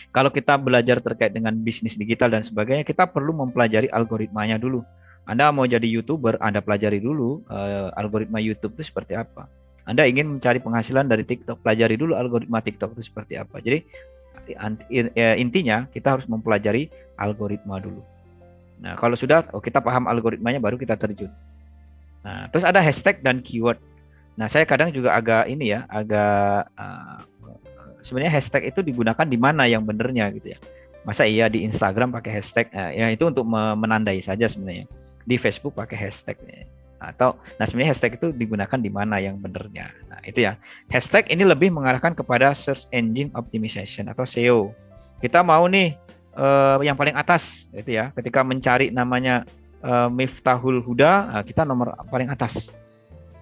Kalau kita belajar terkait dengan bisnis digital dan sebagainya, kita perlu mempelajari algoritmanya dulu. Anda mau jadi YouTuber, Anda pelajari dulu algoritma YouTube itu seperti apa. Anda ingin mencari penghasilan dari TikTok, pelajari dulu algoritma TikTok itu seperti apa. Jadi intinya kita harus mempelajari algoritma dulu. Nah, kalau sudah kita paham algoritmanya baru kita terjun. Nah, terus ada hashtag dan keyword. Nah, saya kadang juga agak sebenarnya hashtag itu digunakan di mana yang benernya gitu ya. Masa iya di Instagram pakai hashtag? Ya itu untuk menandai saja sebenarnya. Di Facebook pakai hashtag. Sebenarnya hashtag itu digunakan di mana yang benernya. Nah, itu ya. Hashtag ini lebih mengarahkan kepada search engine optimization atau SEO. Kita mau nih yang paling atas gitu ya. Ketika mencari namanya Miftahul Huda, kita nomor paling atas.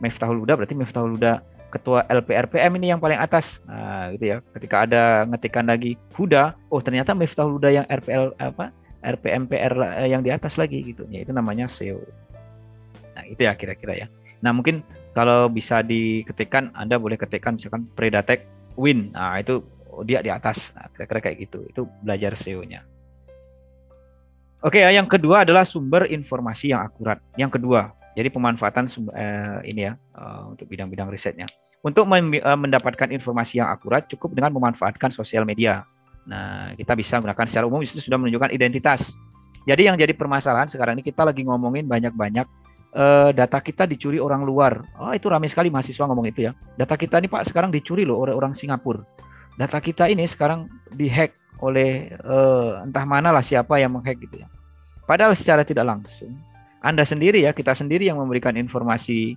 Miftahul Huda berarti Miftahul Huda ketua LPRPM ini yang paling atas. Nah, gitu ya. Ketika ada ngetikan lagi Huda, oh ternyata Miftahul Huda yang RPMPR yang di atas lagi gitu. Ya, itu namanya SEO. Nah, itu ya kira-kira ya. Nah, mungkin kalau bisa diketikkan, Anda boleh ketikkan misalkan Predatek Win. Nah, itu dia di atas. Nah, kira-kira kayak gitu. Itu belajar SEO-nya. Oke ya, yang kedua adalah sumber informasi yang akurat. Yang kedua, jadi pemanfaatan untuk bidang-bidang risetnya. Untuk mendapatkan informasi yang akurat, cukup dengan memanfaatkan sosial media. Nah, kita bisa gunakan secara umum, itu sudah menunjukkan identitas. Jadi yang jadi permasalahan sekarang ini kita lagi ngomongin banyak-banyak data kita dicuri orang luar. Oh, itu ramai sekali mahasiswa ngomong itu ya. Data kita ini Pak sekarang dicuri loh oleh orang Singapura. Data kita ini sekarang dihack oleh entah mana lah siapa yang menghack gitu ya. Padahal secara tidak langsung Anda sendiri ya, kita sendiri yang memberikan informasi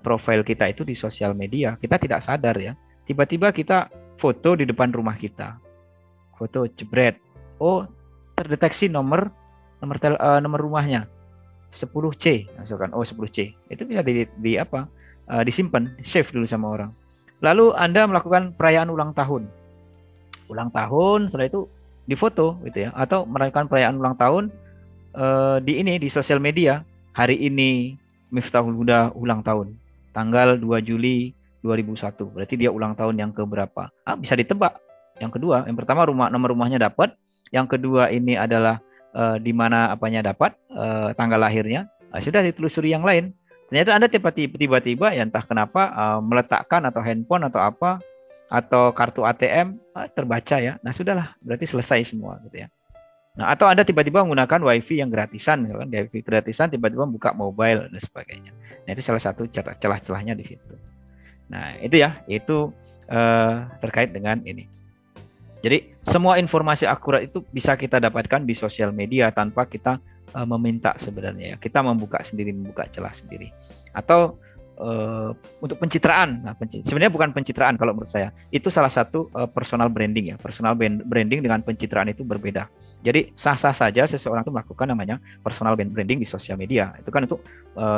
profil kita itu di sosial media. Kita tidak sadar ya. Tiba-tiba kita foto di depan rumah kita. Foto jebret. Oh, terdeteksi nomor rumahnya. 10C misalkan. Oh, 10C. Itu bisa disimpan, save dulu sama orang. Lalu Anda melakukan perayaan ulang tahun. Setelah itu difoto gitu ya, atau merayakan perayaan ulang tahun di sosial media. Hari ini Miftahul Huda ulang tahun tanggal 2 Juli 2001. Berarti dia ulang tahun yang keberapa? Bisa ditebak. Yang kedua, yang pertama nomor rumahnya dapat, yang kedua ini adalah di mana apanya dapat, tanggal lahirnya. Sudah ditelusuri yang lain. Ternyata Anda tiba-tiba ya entah kenapa meletakkan atau handphone atau apa atau kartu ATM terbaca ya. Nah, sudahlah, berarti selesai semua gitu ya. Nah, atau Anda tiba-tiba menggunakan WiFi yang gratisan, misalkan WiFi gratisan tiba-tiba buka mobile dan sebagainya. Nah, itu salah satu celah-celahnya di situ. Nah, itu ya, itu terkait dengan ini. Jadi, semua informasi akurat itu bisa kita dapatkan di sosial media tanpa kita meminta sebenarnya ya. Kita membuka sendiri, membuka celah sendiri. Atau untuk pencitraan. Nah, sebenarnya bukan pencitraan kalau menurut saya. Itu salah satu personal branding ya. Personal branding dengan pencitraan itu berbeda. Jadi sah-sah saja seseorang itu melakukan namanya personal branding di sosial media. Itu kan untuk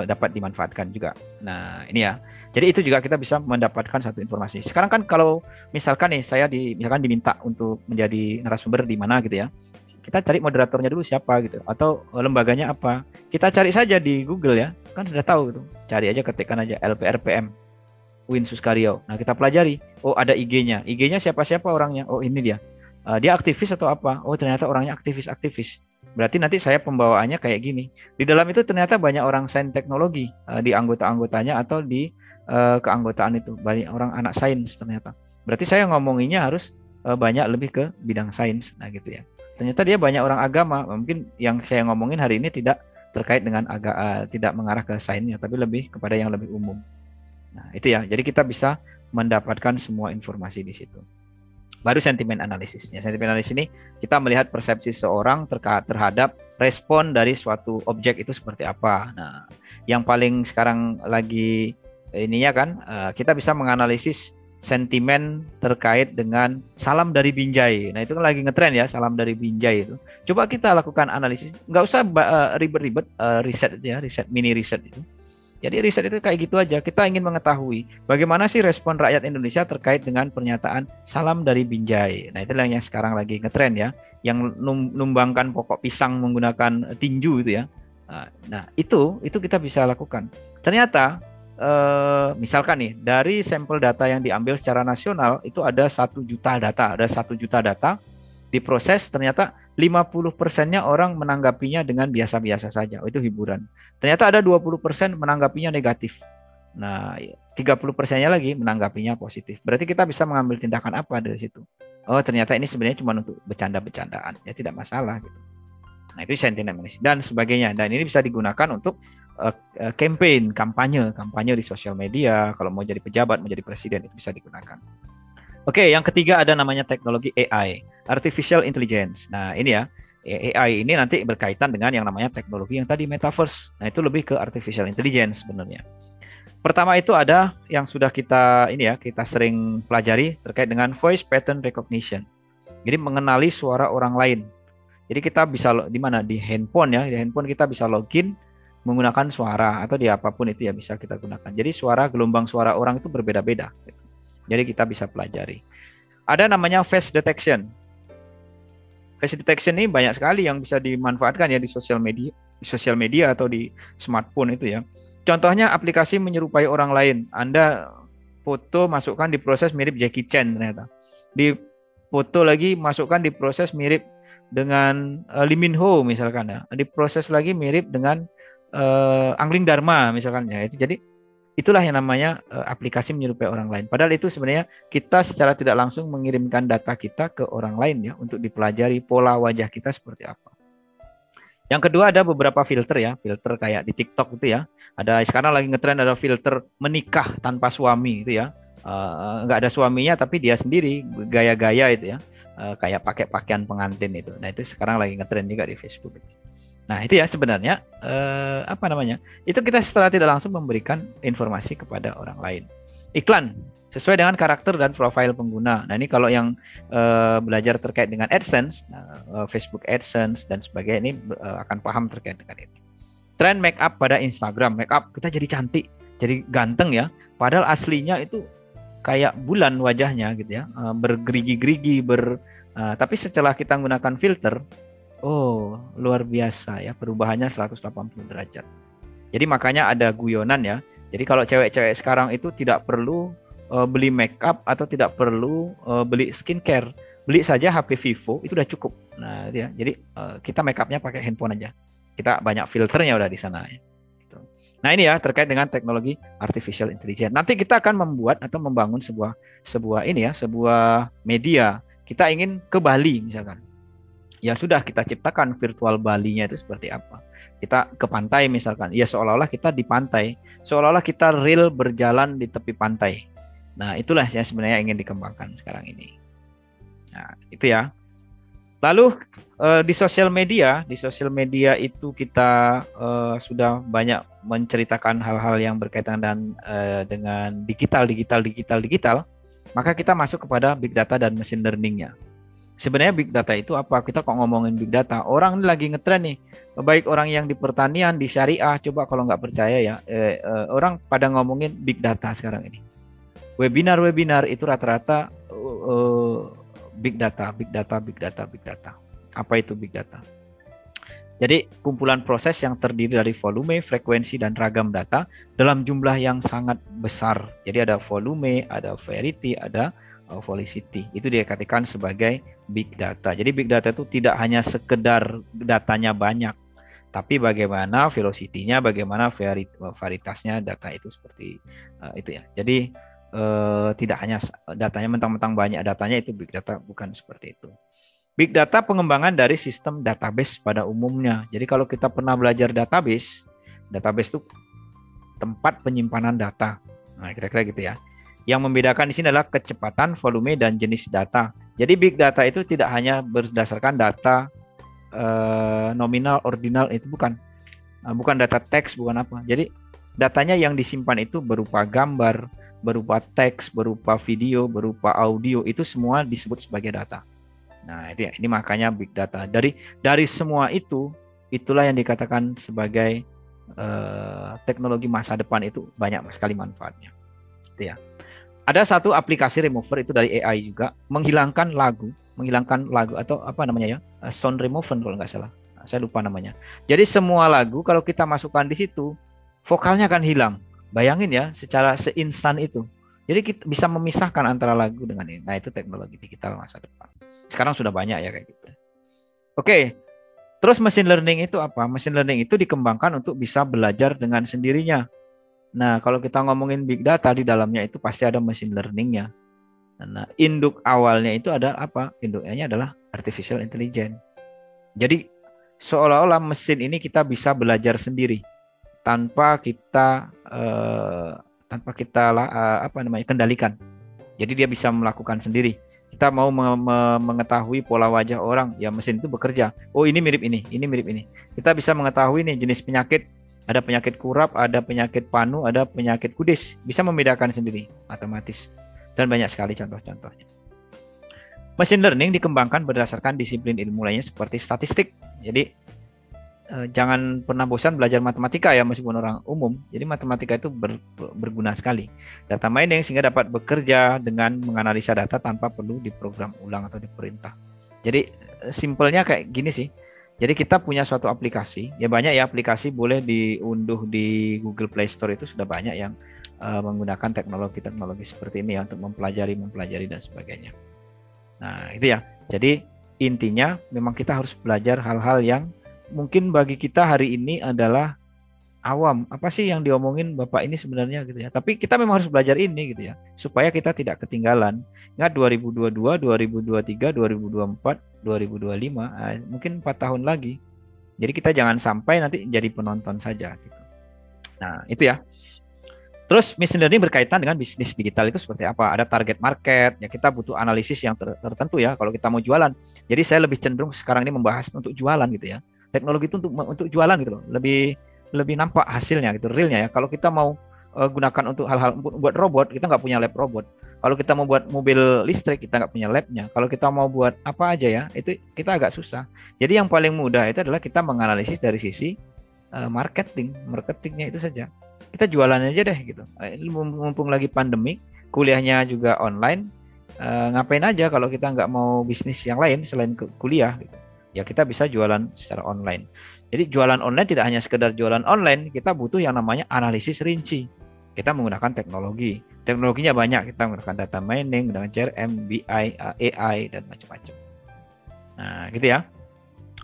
dapat dimanfaatkan juga. Nah, ini ya. Jadi itu juga kita bisa mendapatkan satu informasi. Sekarang kan kalau misalkan nih saya misalkan diminta untuk menjadi narasumber di mana gitu ya. Kita cari moderatornya dulu siapa gitu atau lembaganya apa. Kita cari saja di Google ya. Kan sudah tahu gitu. Cari aja, ketikkan aja LPRPM Win Suskario. Nah, kita pelajari. Oh, ada IG-nya. IG-nya siapa-siapa orangnya. Oh, ini dia. Dia aktivis atau apa? Oh, ternyata orangnya aktivis-aktivis. Berarti nanti saya pembawaannya kayak gini. Di dalam itu ternyata banyak orang sains teknologi di anggota-anggotanya atau di keanggotaan itu. Banyak orang anak sains ternyata. Berarti saya ngomonginnya harus banyak lebih ke bidang sains. Nah, gitu ya. Ternyata dia banyak orang agama. Mungkin yang saya ngomongin hari ini tidak terkait dengan tidak mengarah ke sainsnya, tapi lebih kepada yang lebih umum. Nah, itu ya. Jadi kita bisa mendapatkan semua informasi di situ. Baru sentimen analisisnya. Sentimen analisis ini kita melihat persepsi seorang terhadap respon dari suatu objek itu seperti apa. Nah, yang paling sekarang lagi ininya kan, kita bisa menganalisis sentimen terkait dengan salam dari Binjai. Nah, itu kan lagi ngetren ya, salam dari Binjai itu. Coba kita lakukan analisis, nggak usah ribet-ribet riset ya, mini riset itu. Jadi riset itu kayak gitu aja. Kita ingin mengetahui bagaimana sih respon rakyat Indonesia terkait dengan pernyataan salam dari Binjai. Nah, itulah yang sekarang lagi ngetren ya, yang numbangkan pokok pisang menggunakan tinju itu ya. Nah, itu kita bisa lakukan. Ternyata misalkan nih dari sampel data yang diambil secara nasional itu ada 1 juta data, diproses, ternyata 50%-nya orang menanggapinya dengan biasa-biasa saja. Oh, itu hiburan. Ternyata ada 20% menanggapinya negatif. Nah, 30%-nya lagi menanggapinya positif. Berarti kita bisa mengambil tindakan apa dari situ? Oh, ternyata ini sebenarnya cuma untuk bercanda-bercandaan. Ya tidak masalah gitu. Nah, itu sentimen dan sebagainya. Dan ini bisa digunakan untuk campaign, kampanye di sosial media. Kalau mau jadi pejabat, mau jadi presiden, itu bisa digunakan. Oke, yang ketiga ada namanya teknologi AI, Artificial Intelligence. Nah, ini ya, AI ini nanti berkaitan dengan yang namanya teknologi yang tadi metaverse. Nah, itu lebih ke Artificial Intelligence sebenarnya. Pertama itu ada yang sudah kita sering pelajari terkait dengan voice pattern recognition. Jadi mengenali suara orang lain. Jadi kita bisa di mana, di handphone ya, di handphone kita bisa login menggunakan suara atau di apapun itu ya bisa kita gunakan. Jadi gelombang suara orang itu berbeda-beda. Jadi kita bisa pelajari. Ada namanya face detection. Face detection ini banyak sekali yang bisa dimanfaatkan ya di sosial media atau di smartphone itu ya. Contohnya aplikasi menyerupai orang lain. Anda foto masukkan diproses mirip Jackie Chan ternyata. Di foto lagi masukkan diproses mirip dengan Lee Min Ho misalkan ya. Diproses lagi mirip dengan Angling Dharma misalkan ya. Jadi itulah yang namanya aplikasi menyerupai orang lain. Padahal itu sebenarnya kita secara tidak langsung mengirimkan data kita ke orang lain ya untuk dipelajari pola wajah kita seperti apa. Yang kedua ada beberapa filter ya, filter kayak di TikTok itu ya. Ada sekarang lagi ngetren ada filter menikah tanpa suami itu ya. Nggak ada suaminya tapi dia sendiri gaya-gaya itu ya. Kayak pakai pakaian pengantin itu. Nah, itu sekarang lagi ngetren juga di Facebook. Nah, itu ya sebenarnya itu kita secara tidak langsung memberikan informasi kepada orang lain. Iklan sesuai dengan karakter dan profil pengguna. Nah, ini kalau yang belajar terkait dengan AdSense, Facebook AdSense dan sebagainya ini akan paham terkait dengan ini. Tren make up pada Instagram, make up kita jadi cantik, jadi ganteng ya. Padahal aslinya itu kayak bulan wajahnya gitu ya, bergerigi-gerigi, tapi setelah kita menggunakan filter, oh, luar biasa ya, perubahannya 180 derajat. Jadi makanya ada guyonan ya. Jadi kalau cewek-cewek sekarang itu tidak perlu beli make up atau tidak perlu beli skincare. Beli saja HP Vivo itu udah cukup. Nah, ya. Jadi kita make upnya pakai handphone aja. Kita banyak filternya udah di sana ya. Nah, ini ya terkait dengan teknologi artificial intelligence. Nanti kita akan membuat atau membangun sebuah media. Kita ingin ke Bali misalkan. Ya sudah, kita ciptakan virtual Bali-nya itu seperti apa. Kita ke pantai misalkan, ya seolah-olah kita di pantai, seolah-olah kita real berjalan di tepi pantai. Nah, itulah yang sebenarnya ingin dikembangkan sekarang ini. Nah, itu ya. Lalu di sosial media itu kita sudah banyak menceritakan hal-hal yang berkaitan dengan digital. Maka kita masuk kepada big data dan machine learningnya. Sebenarnya big data itu apa? Kita kok ngomongin big data? Orang ini lagi ngetren nih, baik orang yang di pertanian, di syariah. Coba kalau nggak percaya ya, orang pada ngomongin big data sekarang ini. Webinar itu rata-rata big data. Apa itu big data? Jadi kumpulan proses yang terdiri dari volume, frekuensi, dan ragam data dalam jumlah yang sangat besar. Jadi ada volume, ada variety, ada velocity. Itu dikatakan sebagai big data. Jadi big data itu tidak hanya sekedar datanya banyak, tapi bagaimana velocity-nya, bagaimana varietasnya data itu seperti itu ya. Jadi tidak hanya datanya mentang-mentang banyak datanya itu big data, bukan seperti itu. Big data pengembangan dari sistem database pada umumnya. Jadi kalau kita pernah belajar database itu tempat penyimpanan data. Nah, kira-kira gitu ya. Yang membedakan di sini adalah kecepatan, volume, dan jenis data. Jadi big data itu tidak hanya berdasarkan data nominal, ordinal, itu bukan data teks, bukan apa. Jadi datanya yang disimpan itu berupa gambar, berupa teks, berupa video, berupa audio, itu semua disebut sebagai data. Nah, ini makanya big data. Dari semua itulah yang dikatakan sebagai teknologi masa depan, itu banyak sekali manfaatnya. Itu ya. Ada satu aplikasi remover itu dari AI juga, menghilangkan lagu atau apa namanya ya, sound remover kalau nggak salah. Saya lupa namanya. Jadi semua lagu kalau kita masukkan di situ, vokalnya akan hilang. Bayangin ya, secara seinstan itu. Jadi kita bisa memisahkan antara lagu dengan ini. Nah, itu teknologi digital masa depan. Sekarang sudah banyak ya kayak gitu. Oke, terus machine learning itu apa? Machine learning itu dikembangkan untuk bisa belajar dengan sendirinya. Nah, kalau kita ngomongin big data, di dalamnya itu pasti ada machine learningnya. Nah, induk awalnya itu ada apa? Induknya adalah artificial intelligence. Jadi seolah-olah mesin ini kita bisa belajar sendiri tanpa kita kendalikan. Jadi dia bisa melakukan sendiri. Kita mau mengetahui pola wajah orang, ya mesin itu bekerja. Oh, ini mirip ini mirip ini. Kita bisa mengetahui nih jenis penyakit, ada penyakit kurap, ada penyakit panu, ada penyakit kudis. Bisa membedakan sendiri, otomatis. Dan banyak sekali contoh-contohnya. Machine learning dikembangkan berdasarkan disiplin ilmu lainnya seperti statistik. Jadi jangan pernah bosan belajar matematika ya, meskipun orang umum. Jadi matematika itu berguna sekali. Data mining sehingga dapat bekerja dengan menganalisa data tanpa perlu diprogram ulang atau diperintah. Jadi simpelnya kayak gini sih. Jadi kita punya suatu aplikasi, ya banyak ya aplikasi, boleh diunduh di Google Play Store, itu sudah banyak yang menggunakan teknologi seperti ini ya, untuk mempelajari dan sebagainya. Nah, itu ya. Jadi intinya memang kita harus belajar hal-hal yang mungkin bagi kita hari ini adalah awam. Apa sih yang diomongin Bapak ini sebenarnya gitu ya. Tapi kita memang harus belajar ini gitu ya, supaya kita tidak ketinggalan. Ingat 2022, 2023, 2024, 2025, mungkin 4 tahun lagi. Jadi kita jangan sampai nanti jadi penonton saja gitu. Nah, itu ya. Terus machine learning berkaitan dengan bisnis digital itu seperti apa? Ada target market, ya kita butuh analisis yang tertentu ya kalau kita mau jualan. Jadi saya lebih cenderung sekarang ini membahas untuk jualan gitu ya. Teknologi itu untuk jualan gitu loh, lebih nampak hasilnya gitu, realnya ya. Kalau kita mau gunakan untuk hal-hal buat robot, kita nggak punya lab robot. Kalau kita mau buat mobil listrik, kita nggak punya labnya. Kalau kita mau buat apa aja ya, itu kita agak susah. Jadi yang paling mudah itu adalah kita menganalisis dari sisi marketingnya itu saja. Kita jualan aja deh gitu. Mumpung lagi pandemi, kuliahnya juga online, ngapain aja kalau kita nggak mau bisnis yang lain selain kuliah gitu. Ya kita bisa jualan secara online. Jadi jualan online tidak hanya sekedar jualan online, kita butuh yang namanya analisis rinci. Kita menggunakan teknologi. Teknologinya banyak, kita menggunakan data mining, dengan CRM, BI, AI, dan macam-macam. Nah, gitu ya.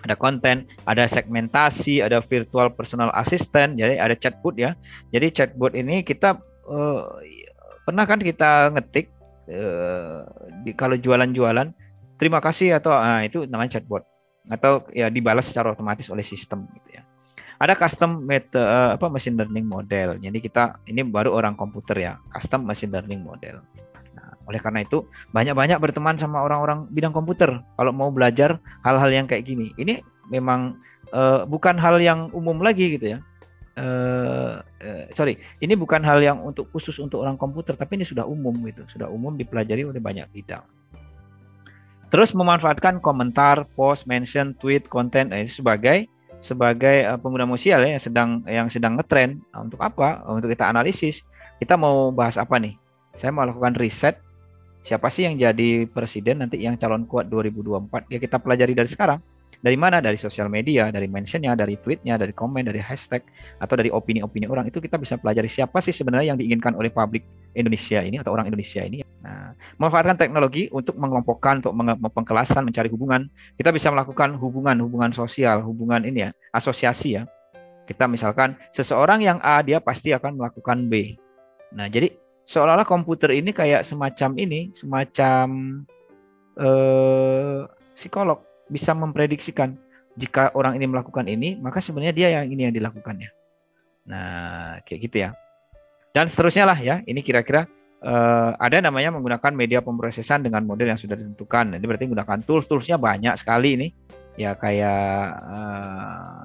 Ada konten, ada segmentasi, ada virtual personal assistant, jadi ada chatbot ya. Jadi chatbot ini kita pernah kan kita ngetik kalau jualan-jualan, terima kasih atau itu namanya chatbot. Atau ya dibalas secara otomatis oleh sistem gitu ya. Ada custom machine learning model. Jadi kita ini baru orang komputer ya, custom machine learning model. Nah, Oleh karena itu, banyak-banyak berteman sama orang-orang bidang komputer kalau mau belajar hal-hal yang kayak gini. Ini memang bukan hal yang umum lagi gitu ya. Sorry, ini bukan hal yang khusus untuk orang komputer, tapi ini sudah umum gitu, sudah umum dipelajari oleh banyak bidang. Terus memanfaatkan komentar, post, mention, tweet, konten sebagai pengguna sosial ya yang sedang ngetren. Nah, untuk apa? Untuk kita analisis. Kita mau bahas apa nih? Saya mau lakukan riset. Siapa sih yang jadi presiden nanti yang calon kuat 2024? Ya kita pelajari dari sekarang. Dari mana? Dari sosial media, dari mentionnya, dari tweetnya, dari komen, dari hashtag, atau dari opini-opini orang. Itu kita bisa pelajari siapa sih sebenarnya yang diinginkan oleh publik Indonesia ini atau orang Indonesia ini. Nah, memanfaatkan teknologi untuk mengelompokkan, untuk pengkelasan, mencari hubungan. Kita bisa melakukan hubungan sosial, hubungan ini ya, asosiasi ya. Kita misalkan seseorang yang A, dia pasti akan melakukan B. Nah, jadi seolah-olah komputer ini kayak semacam psikolog, bisa memprediksikan jika orang ini melakukan ini, maka sebenarnya dia yang ini yang dilakukannya. Nah, kayak gitu ya. Dan seterusnya lah ya. Ini kira-kira ada namanya menggunakan media pemrosesan dengan model yang sudah ditentukan. Jadi berarti menggunakan toolsnya banyak sekali ini. Ya kayak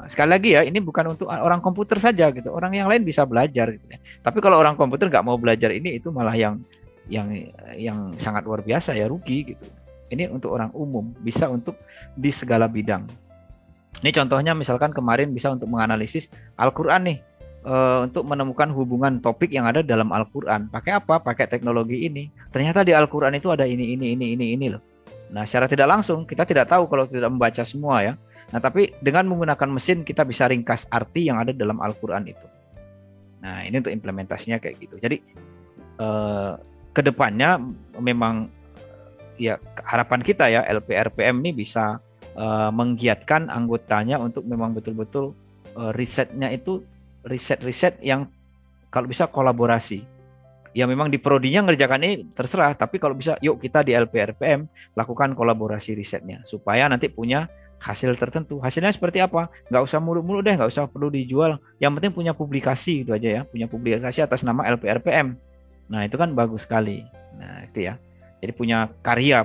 sekali lagi ya, ini bukan untuk orang komputer saja gitu. Orang yang lain bisa belajar gitu ya. Tapi kalau orang komputer nggak mau belajar ini, itu malah yang sangat luar biasa ya, rugi gitu. Ini untuk orang umum, bisa untuk di segala bidang. Ini contohnya misalkan kemarin bisa untuk menganalisis Al-Quran nih, untuk menemukan hubungan topik yang ada dalam Al-Quran. Pakai apa? Pakai teknologi ini. Ternyata di Al-Quran itu ada ini loh. Nah, secara tidak langsung kita tidak tahu kalau tidak membaca semua ya. Nah, tapi dengan menggunakan mesin kita bisa ringkas arti yang ada dalam Al-Quran itu. Nah, ini untuk implementasinya kayak gitu. Jadi kedepannya memang ya harapan kita ya LPRPM ini bisa menggiatkan anggotanya untuk memang betul-betul risetnya itu riset yang kalau bisa kolaborasi. Ya memang di prodinya ngerjakan ini terserah, tapi kalau bisa yuk kita di LPRPM lakukan kolaborasi risetnya supaya nanti punya hasil tertentu. Hasilnya seperti apa? Nggak usah mulu-mulu deh, nggak usah perlu dijual. Yang penting punya publikasi itu aja ya, punya publikasi atas nama LPRPM. Nah itu kan bagus sekali. Nah itu ya. Jadi punya karya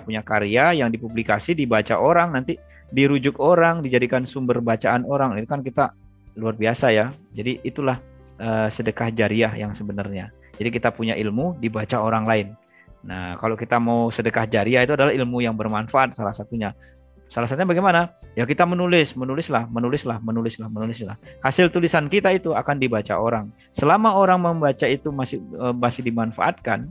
yang dipublikasi, dibaca orang, nanti dirujuk orang, dijadikan sumber bacaan orang. Itu kan kita luar biasa ya. Jadi itulah sedekah jariah yang sebenarnya. Jadi kita punya ilmu, dibaca orang lain. Nah, kalau kita mau sedekah jariah itu adalah ilmu yang bermanfaat salah satunya. Salah satunya bagaimana? Ya kita menulislah. Hasil tulisan kita itu akan dibaca orang. Selama orang membaca itu masih dimanfaatkan,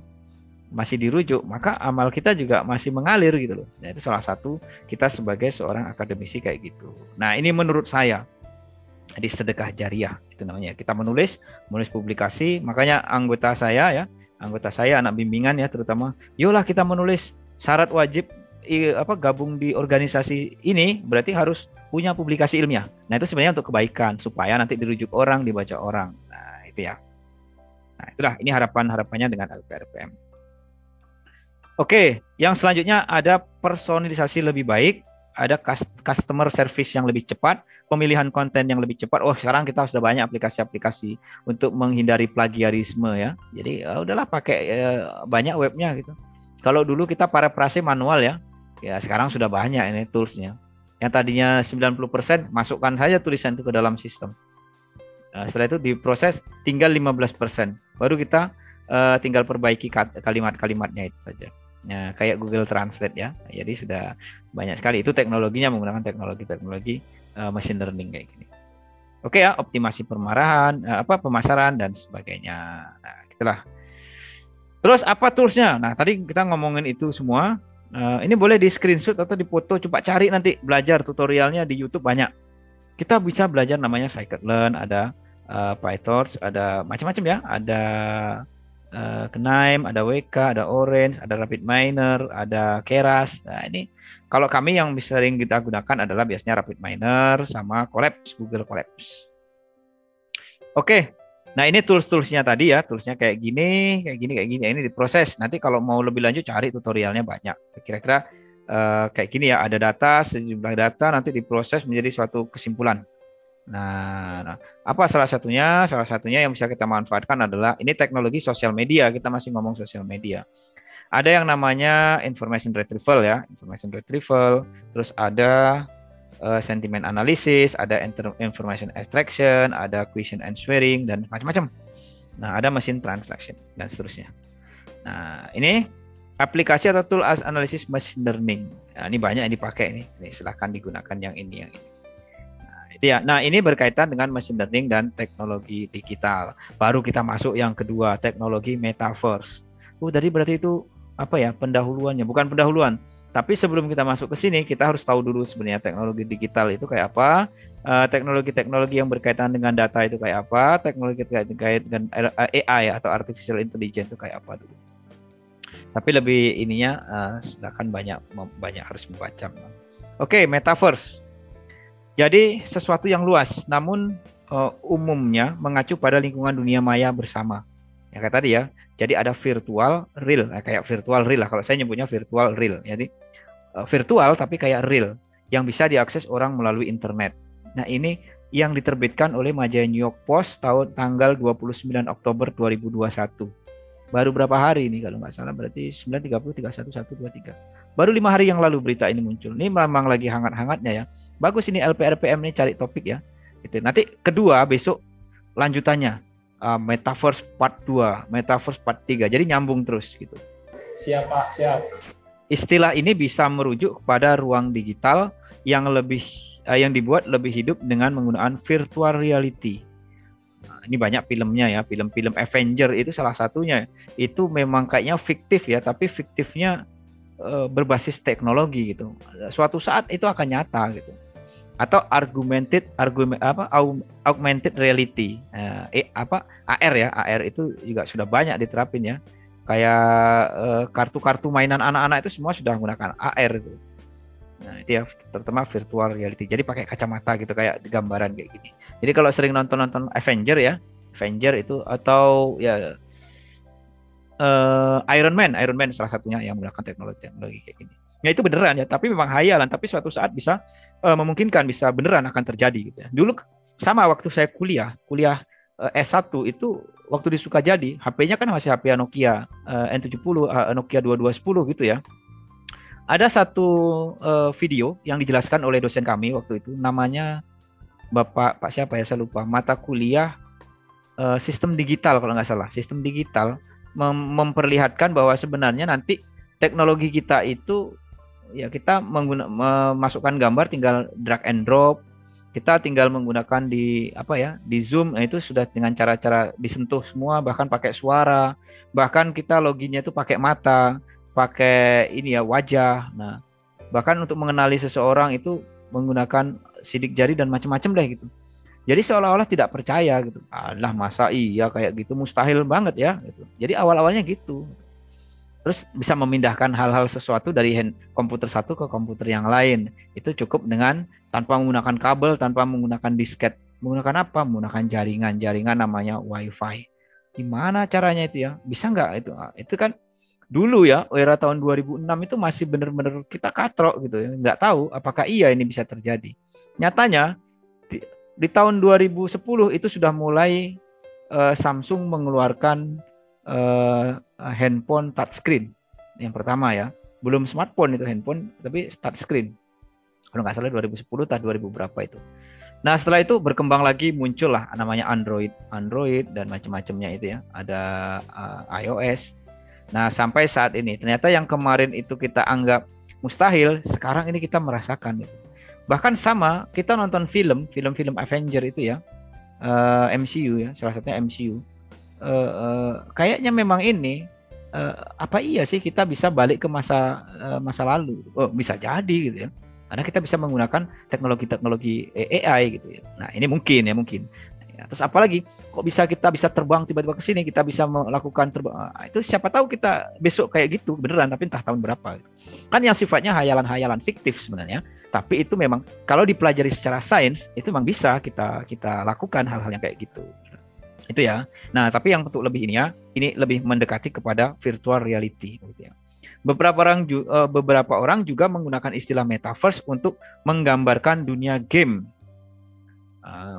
masih dirujuk, maka amal kita juga masih mengalir gitu loh. Nah, itu salah satu kita sebagai seorang akademisi kayak gitu. Nah, ini menurut saya di sedekah jariah itu namanya. Kita menulis publikasi, makanya anggota saya anak bimbingan ya terutama, yolah kita menulis. Syarat wajib gabung di organisasi ini berarti harus punya publikasi ilmiah. Nah, itu sebenarnya untuk kebaikan supaya nanti dirujuk orang, dibaca orang. Nah, itu ya. Nah, itulah ini harapannya dengan LPRPM. Oke, yang selanjutnya ada personalisasi lebih baik, ada customer service yang lebih cepat, pemilihan konten yang lebih cepat. Oh, sekarang kita sudah banyak aplikasi-aplikasi untuk menghindari plagiarisme ya. Jadi udahlah pakai banyak webnya gitu. Kalau dulu kita paraphrase manual ya sekarang sudah banyak ini toolsnya. Yang tadinya 90% masukkan saja tulisan itu ke dalam sistem. Setelah itu diproses tinggal 15%. Baru kita tinggal perbaiki kalimat-kalimatnya itu saja. Nah, kayak Google Translate ya. Jadi sudah banyak sekali itu teknologinya menggunakan teknologi machine learning kayak gini. Oke ya, optimasi pemasaran dan sebagainya. Nah, gitulah. Terus apa toolsnya? Nah, tadi kita ngomongin itu semua. Ini boleh di screenshot atau di foto, coba cari nanti belajar tutorialnya di YouTube banyak. Kita bisa belajar namanya scikit-learn, ada PyTorch, ada macam-macam ya. Ada Knaim, ada WK, ada Orange, ada RapidMiner, ada Keras. Nah, ini kalau kami yang sering kita gunakan adalah biasanya RapidMiner sama Collabs, Google Collabs. Oke. Nah, ini toolsnya tadi ya, toolsnya kayak gini. Ini diproses. Nanti kalau mau lebih lanjut cari tutorialnya banyak. Kira-kira kayak gini ya, ada data, sejumlah data nanti diproses menjadi suatu kesimpulan. Nah, apa salah satunya? Salah satunya yang bisa kita manfaatkan adalah ini teknologi sosial media. Kita masih ngomong sosial media. Ada yang namanya information retrieval ya, information retrieval. Terus ada sentiment analysis, ada information extraction, ada question answering dan macam-macam. Nah, ada machine translation dan seterusnya. Nah, ini aplikasi atau tool as analysis machine learning. Nah, ini banyak yang dipakai nih. Silahkan digunakan yang ini. Nah, itu ya. Nah, ini berkaitan dengan machine learning dan teknologi digital. Baru kita masuk yang kedua, teknologi metaverse. Tadi berarti itu apa ya? Pendahuluannya, bukan pendahuluan. Tapi sebelum kita masuk ke sini, kita harus tahu dulu sebenarnya teknologi digital itu kayak apa, teknologi-teknologi yang berkaitan dengan data itu kayak apa, teknologi terkait dengan AI atau artificial intelligence itu kayak apa dulu. Tapi lebih ininya silakan banyak harus membaca. Oke, metaverse. Jadi sesuatu yang luas, namun umumnya mengacu pada lingkungan dunia maya bersama. Ya kayak tadi ya. Jadi ada virtual real, kayak virtual real lah. Kalau saya nyebutnya virtual real. Jadi virtual tapi kayak real yang bisa diakses orang melalui internet. Nah, ini yang diterbitkan oleh majalah New York Post tanggal 29 Oktober 2021. Baru berapa hari ini kalau nggak salah, berarti 9:30, 31, 1, 2, 3. Baru 5 hari yang lalu berita ini muncul. Ini memang lagi hangat-hangatnya ya. Bagus ini LPRPM ini cari topik ya. Gitu. Nanti kedua besok lanjutannya Metaverse Part 2, Metaverse Part 3. Jadi nyambung terus gitu. Siap Pak, siap. Istilah ini bisa merujuk kepada ruang digital yang dibuat lebih hidup dengan menggunakan virtual reality. Nah, ini banyak filmnya ya, film-film Avenger itu salah satunya. Itu memang kayaknya fiktif ya, tapi fiktifnya berbasis teknologi gitu. Suatu saat itu akan nyata gitu. Atau augmented reality. AR ya, AR itu juga sudah banyak diterapin ya. Kayak kartu-kartu mainan anak-anak itu semua sudah menggunakan AR gitu. Nah, itu ya terutama virtual reality. Jadi pakai kacamata gitu kayak gambaran kayak gini. Jadi kalau sering nonton Avenger ya, Avenger itu atau ya Iron Man salah satunya yang menggunakan teknologi kayak gini. Ya itu beneran ya, tapi memang hayalan, tapi suatu saat bisa memungkinkan, bisa beneran akan terjadi gitu ya. Dulu sama waktu saya kuliah S1 itu waktu di Sukajadi, HP-nya kan masih HP Nokia N70, Nokia 2210 gitu ya. Ada satu video yang dijelaskan oleh dosen kami waktu itu, namanya Pak siapa ya, saya lupa, mata kuliah sistem digital kalau nggak salah. Sistem digital memperlihatkan bahwa sebenarnya nanti teknologi kita itu ya kita memasukkan gambar tinggal drag and drop. Kita tinggal menggunakan di zoom, nah itu sudah dengan cara-cara disentuh semua, bahkan pakai suara, bahkan kita loginnya itu pakai mata, pakai ini ya wajah. Nah, bahkan untuk mengenali seseorang itu menggunakan sidik jari dan macam-macam deh gitu. Jadi seolah-olah tidak percaya gitu. Alah masa iya kayak gitu, mustahil banget ya gitu. Jadi awal-awalnya gitu. Terus bisa memindahkan hal-hal sesuatu dari komputer satu ke komputer yang lain. Itu cukup dengan tanpa menggunakan kabel, tanpa menggunakan disket. Menggunakan apa? Menggunakan jaringan namanya WiFi. Gimana caranya itu ya? Bisa nggak itu? Itu kan dulu ya, era tahun 2006 itu masih benar-benar kita katrok gitu ya. Nggak tahu apakah iya ini bisa terjadi. Nyatanya di tahun 2010 itu sudah mulai Samsung mengeluarkan handphone touchscreen yang pertama ya, belum smartphone itu handphone tapi touchscreen kalau nggak salah 2010 atau 2000 berapa itu. Nah setelah itu berkembang lagi, muncul lah namanya Android dan macam-macamnya itu ya, ada iOS. Nah sampai saat ini ternyata yang kemarin itu kita anggap mustahil, sekarang ini kita merasakan gitu. Bahkan sama kita nonton film Avenger itu ya, MCU ya, salah satunya MCU. Kayaknya memang ini apa iya sih kita bisa balik ke masa lalu? Oh, bisa jadi gitu ya. Karena kita bisa menggunakan teknologi AI gitu ya. Nah, ini mungkin. Ya, terus apalagi kok kita bisa terbang tiba-tiba ke sini, kita bisa melakukan terbang. Itu siapa tahu kita besok kayak gitu beneran, tapi entah tahun berapa. Kan yang sifatnya hayalan-hayalan fiktif sebenarnya. Tapi itu memang kalau dipelajari secara sains itu memang bisa kita lakukan hal-hal yang kayak gitu. Itu ya. Nah, tapi yang untuk lebih ini lebih mendekati kepada virtual reality gitu ya. Beberapa orang juga menggunakan istilah metaverse untuk menggambarkan dunia game.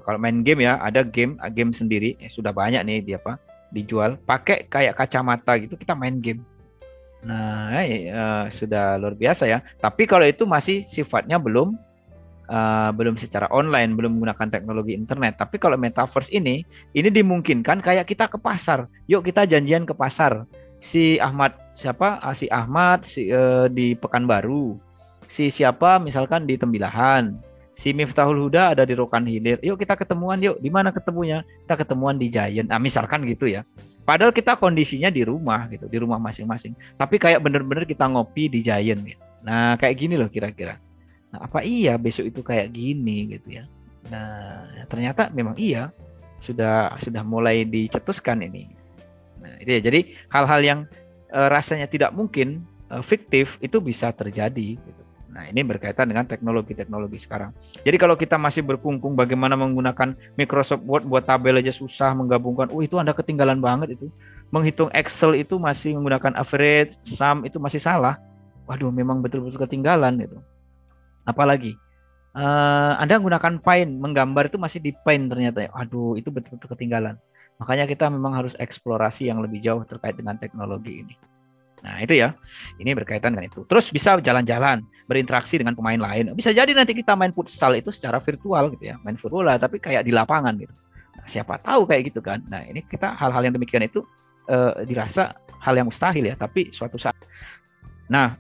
Kalau main game ya, ada game sendiri, sudah banyak nih dijual pakai kayak kacamata gitu, kita main game. Nah, sudah luar biasa ya. Tapi kalau itu masih sifatnya belum secara online, belum menggunakan teknologi internet. Tapi kalau metaverse ini dimungkinkan kayak kita ke pasar. Yuk kita janjian ke pasar. Si Ahmad siapa? Si Ahmad di Pekanbaru. Si siapa misalkan di Tembilahan. Si Miftahul Huda ada di Rokan Hilir. Yuk kita ketemuan yuk. Di mana ketemunya? Kita ketemuan di Giant. Nah, misalkan gitu ya. Padahal kita kondisinya di rumah gitu, di rumah masing-masing. Tapi kayak bener-bener kita ngopi di Giant gitu. Nah, kayak gini loh kira-kira. Nah, apa iya besok itu kayak gini gitu ya. Nah, ternyata memang iya sudah mulai dicetuskan ini. Nah, itu ya. Jadi hal-hal yang rasanya tidak mungkin fiktif itu bisa terjadi gitu. Nah, ini berkaitan dengan teknologi-teknologi sekarang. Jadi kalau kita masih berkungkung bagaimana menggunakan Microsoft Word buat tabel aja susah menggabungkan, itu Anda ketinggalan banget itu. Menghitung Excel itu masih menggunakan average, sum itu masih salah. Waduh, memang betul-betul ketinggalan gitu. Apalagi Anda menggunakan Paint, menggambar itu masih di Paint ternyata ya. Aduh, itu betul-betul ketinggalan. Makanya kita memang harus eksplorasi yang lebih jauh terkait dengan teknologi ini. Nah, itu ya. Ini berkaitan dengan itu. Terus bisa jalan-jalan, berinteraksi dengan pemain lain. Bisa jadi nanti kita main futsal itu secara virtual gitu ya. Main bola tapi kayak di lapangan gitu. Nah, siapa tahu kayak gitu kan. Nah, ini kita hal-hal yang demikian itu dirasa hal yang mustahil ya, tapi suatu saat. Nah,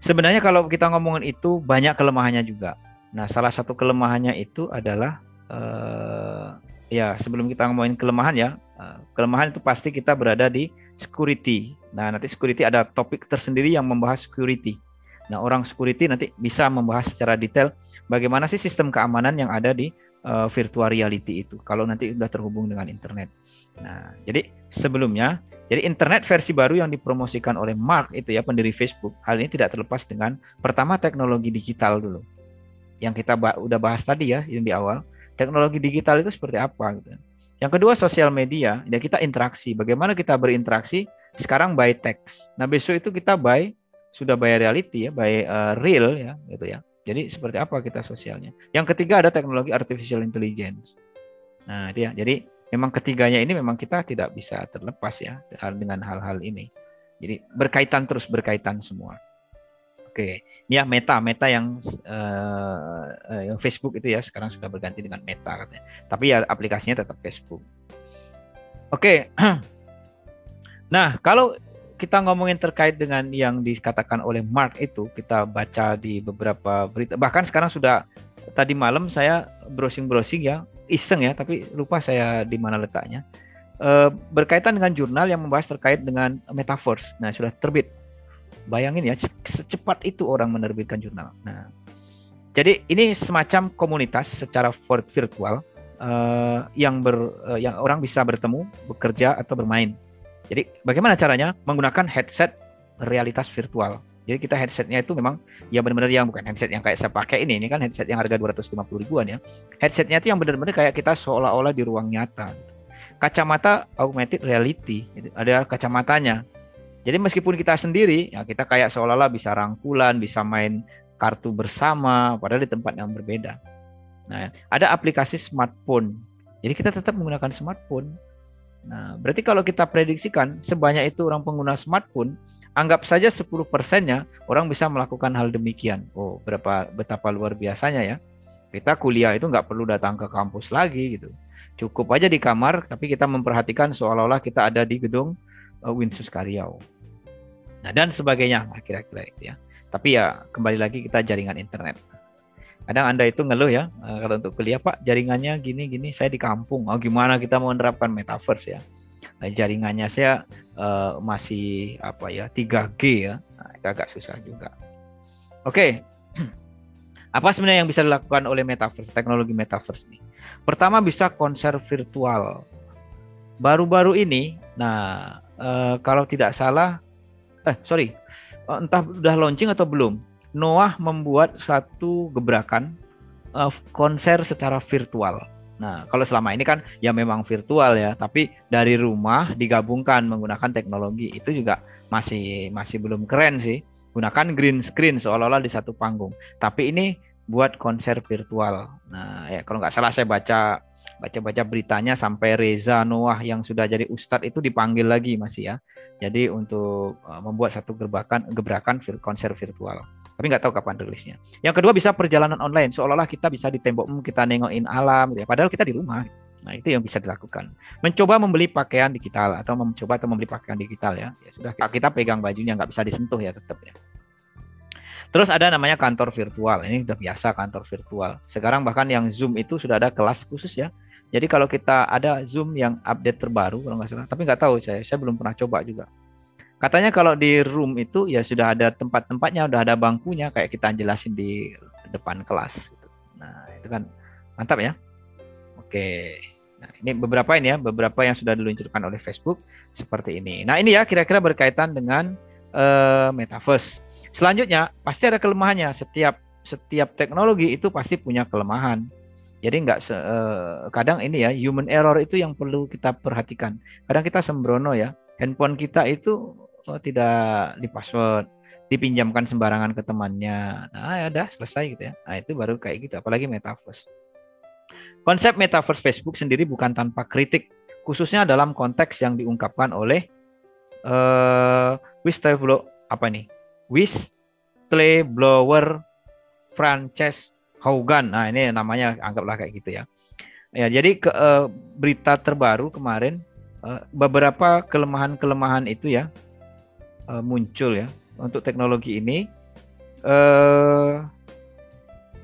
sebenarnya kalau kita ngomongin itu banyak kelemahannya juga. Nah, salah satu kelemahannya itu adalah ya sebelum kita ngomongin kelemahan ya, kelemahan itu pasti kita berada di security. Nah, nanti security ada topik tersendiri yang membahas security. Nah, orang security nanti bisa membahas secara detail bagaimana sih sistem keamanan yang ada di virtual reality itu kalau nanti sudah terhubung dengan internet. Nah, jadi sebelumnya jadi internet versi baru yang dipromosikan oleh Mark itu ya pendiri Facebook, hal ini tidak terlepas dengan pertama teknologi digital dulu. Yang kita udah bahas tadi ya yang di awal, teknologi digital itu seperti apa gitu. Yang kedua sosial media, ya kita interaksi. Bagaimana kita berinteraksi sekarang by text. Nah, besok itu kita sudah by reality ya, by real ya gitu ya. Jadi seperti apa kita sosialnya. Yang ketiga ada teknologi artificial intelligence. Nah, dia. Jadi memang ketiganya ini memang kita tidak bisa terlepas ya dengan hal-hal ini. Jadi berkaitan semua. Oke, ini ya Meta yang Facebook itu ya sekarang sudah berganti dengan Meta katanya. Tapi ya aplikasinya tetap Facebook. Oke. Nah, kalau kita ngomongin terkait dengan yang dikatakan oleh Mark itu, kita baca di beberapa berita. Bahkan sekarang sudah tadi malam saya browsing ya, iseng ya, tapi lupa saya di mana letaknya. Berkaitan dengan jurnal yang membahas terkait dengan metaverse. Nah, sudah terbit. Bayangin ya, secepat itu orang menerbitkan jurnal. Nah, jadi ini semacam komunitas secara virtual yang orang bisa bertemu, bekerja atau bermain. Jadi bagaimana caranya? Menggunakan headset realitas virtual. Jadi kita headsetnya itu memang ya benar-benar yang bukan headset yang kayak saya pakai ini kan headset yang harga 250 ribuan ya. Headsetnya itu yang benar-benar kayak kita seolah-olah di ruang nyata. Kacamata augmented reality, ada kacamatanya. Jadi meskipun kita sendiri, ya kita kayak seolah-olah bisa rangkulan, bisa main kartu bersama, padahal di tempat yang berbeda. Nah, ada aplikasi smartphone. Jadi kita tetap menggunakan smartphone. Nah, berarti kalau kita prediksikan sebanyak itu orang pengguna smartphone, anggap saja 10%-nya orang bisa melakukan hal demikian. Oh, betapa luar biasanya ya. Kita kuliah itu nggak perlu datang ke kampus lagi gitu. Cukup aja di kamar, tapi kita memperhatikan seolah-olah kita ada di gedung Winsus Karyau. Nah, dan sebagainya kira-kira itu ya. Tapi ya kembali lagi kita jaringan internet. Kadang Anda itu ngeluh ya, kalau untuk kuliah Pak jaringannya gini-gini, saya di kampung. Oh gimana kita mau menerapkan metaverse ya? Nah, jaringannya saya masih 3G ya. Nah, itu agak susah juga. Oke. Apa sebenarnya yang bisa dilakukan oleh metaverse, teknologi metaverse ini? Pertama bisa konser virtual. Baru-baru ini, nah kalau tidak salah entah udah launching atau belum. Noah membuat satu gebrakan konser secara virtual. Nah, kalau selama ini kan ya memang virtual ya, tapi dari rumah digabungkan menggunakan teknologi itu juga masih belum keren sih. Gunakan green screen seolah-olah di satu panggung. Tapi ini buat konser virtual. Nah, ya kalau nggak salah saya baca baca-baca beritanya sampai Reza Noah yang sudah jadi ustadz itu dipanggil lagi masih ya. Jadi untuk membuat satu gebrakan konser virtual. Tapi nggak tahu kapan rilisnya. Yang kedua bisa perjalanan online, seolah-olah kita bisa di tembok kita nengokin alam, gitu ya. Padahal kita di rumah. Nah itu yang bisa dilakukan. Mencoba membeli pakaian digital atau membeli pakaian digital ya. Ya sudah kita pegang bajunya nggak bisa disentuh ya tetap ya. Terus ada namanya kantor virtual. Ini sudah biasa kantor virtual. Sekarang bahkan yang Zoom itu sudah ada kelas khusus ya. Jadi kalau kita ada Zoom yang update terbaru kalau nggak salah, tapi nggak tahu saya belum pernah coba juga. Katanya kalau di room itu ya sudah ada tempat-tempatnya, udah ada bangkunya kayak kita jelasin di depan kelas. Nah itu kan mantap ya. Oke. Nah ini beberapa yang sudah diluncurkan oleh Facebook seperti ini. Nah ini ya kira-kira berkaitan dengan metaverse. Selanjutnya pasti ada kelemahannya. Setiap teknologi itu pasti punya kelemahan. Jadi kadang ini ya human error itu yang perlu kita perhatikan. Kadang kita sembrono ya. Handphone kita itu tidak di password, dipinjamkan sembarangan ke temannya. Nah, ya udah selesai gitu ya. Nah, itu baru kayak gitu, apalagi metaverse. Konsep metaverse Facebook sendiri bukan tanpa kritik, khususnya dalam konteks yang diungkapkan oleh whistleblower Frances Haugen. Nah, ini namanya anggaplah kayak gitu ya. Ya, jadi berita terbaru kemarin beberapa kelemahan-kelemahan itu ya muncul ya untuk teknologi ini.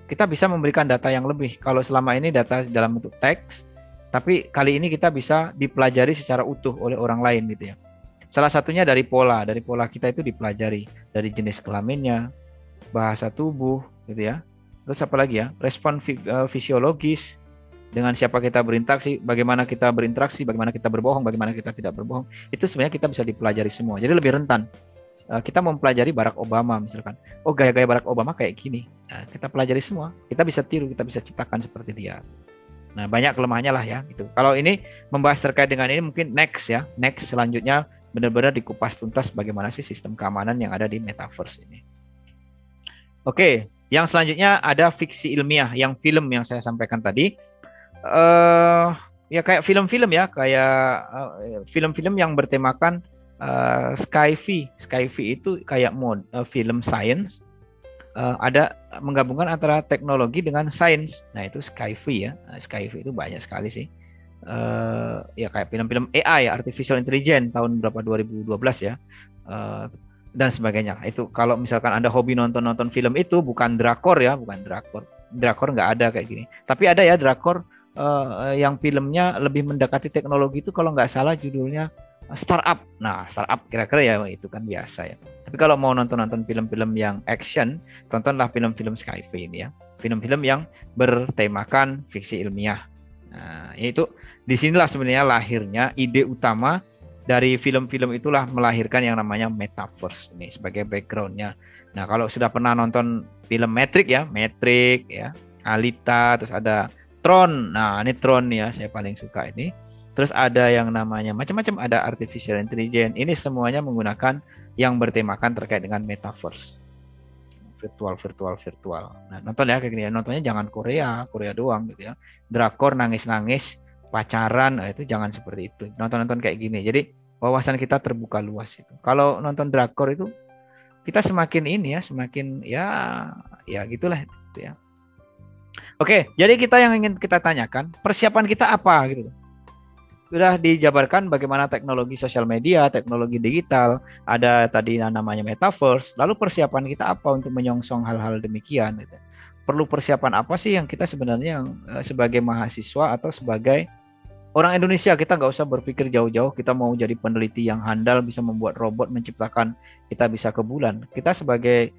Kita bisa memberikan data yang lebih. Kalau selama ini data dalam bentuk teks, tapi kali ini kita bisa dipelajari secara utuh oleh orang lain gitu ya. Salah satunya dari pola kita itu dipelajari dari jenis kelaminnya, bahasa tubuh gitu ya. Terus apa lagi ya? Respon fisiologis, dengan siapa kita berinteraksi, bagaimana kita berinteraksi, bagaimana kita berbohong, bagaimana kita tidak berbohong. Itu sebenarnya kita bisa dipelajari semua. Jadi lebih rentan. Kita mempelajari Barack Obama misalkan. Oh, gaya-gaya Barack Obama kayak gini. Nah, kita pelajari semua. Kita bisa tiru, kita bisa ciptakan seperti dia. Nah, banyak kelemahannya lah ya gitu. Kalau ini membahas terkait dengan ini mungkin next ya. Next selanjutnya benar-benar dikupas tuntas bagaimana sih sistem keamanan yang ada di metaverse ini. Oke, yang selanjutnya ada fiksi ilmiah, yang film yang saya sampaikan tadi. Ya kayak film-film ya, kayak film-film yang bertemakan sci-fi. Sci-fi itu kayak film science. Ada menggabungkan antara teknologi dengan sains. Nah, itu sci-fi ya. Nah, sci-fi itu banyak sekali sih. Ya kayak film-film AI, artificial intelligence tahun berapa 2012 ya. Dan sebagainya. Itu kalau misalkan Anda hobi nonton film itu bukan drakor ya, bukan drakor. Drakor nggak ada kayak gini. Tapi ada ya drakor yang filmnya lebih mendekati teknologi itu kalau nggak salah judulnya Startup. Nah, Startup kira-kira ya itu kan biasa ya. Tapi kalau mau nonton film-film yang action, tontonlah film-film sci-fi ini ya. Film-film yang bertemakan fiksi ilmiah. Nah, itu disinilah sebenarnya lahirnya ide utama dari film-film itulah melahirkan yang namanya metaverse ini sebagai backgroundnya. Nah, kalau sudah pernah nonton film Matrix ya, Alita, terus ada Tron. Nah, ini Tron ya, saya paling suka ini. Terus ada yang namanya macam-macam, ada artificial intelligence. Ini semuanya menggunakan yang bertemakan terkait dengan metaverse. Virtual. Nah, nonton ya kayak gini ya. Nontonnya jangan Korea doang gitu ya. Drakor nangis-nangis, pacaran, nah itu jangan seperti itu. Nonton kayak gini. Jadi wawasan kita terbuka luas itu. Kalau nonton drakor itu kita semakin ini ya, semakin ya gitulah gitu ya. Oke, jadi kita yang ingin kita tanyakan, persiapan kita apa gitu. Sudah dijabarkan bagaimana teknologi sosial media, teknologi digital, ada tadi namanya metaverse. Lalu persiapan kita apa untuk menyongsong hal-hal demikian? Gitu. Perlu persiapan apa sih yang kita sebenarnya sebagai mahasiswa atau sebagai orang Indonesia, kita nggak usah berpikir jauh-jauh, kita mau jadi peneliti yang handal, bisa membuat robot, menciptakan, kita bisa ke bulan. Kita sebagai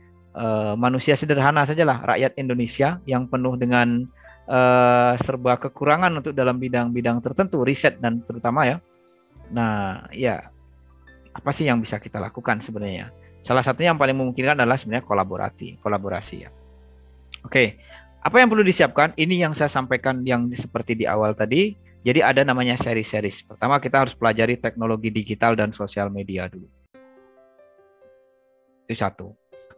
manusia sederhana sajalah, rakyat Indonesia yang penuh dengan serba kekurangan untuk dalam bidang-bidang tertentu, riset dan terutama ya. Nah, ya apa sih yang bisa kita lakukan sebenarnya? Salah satunya yang paling memungkinkan adalah sebenarnya kolaborasi ya. Oke, apa yang perlu disiapkan? Ini yang saya sampaikan yang seperti di awal tadi. Jadi ada namanya seri-series. Pertama kita harus pelajari teknologi digital dan sosial media dulu. Itu satu.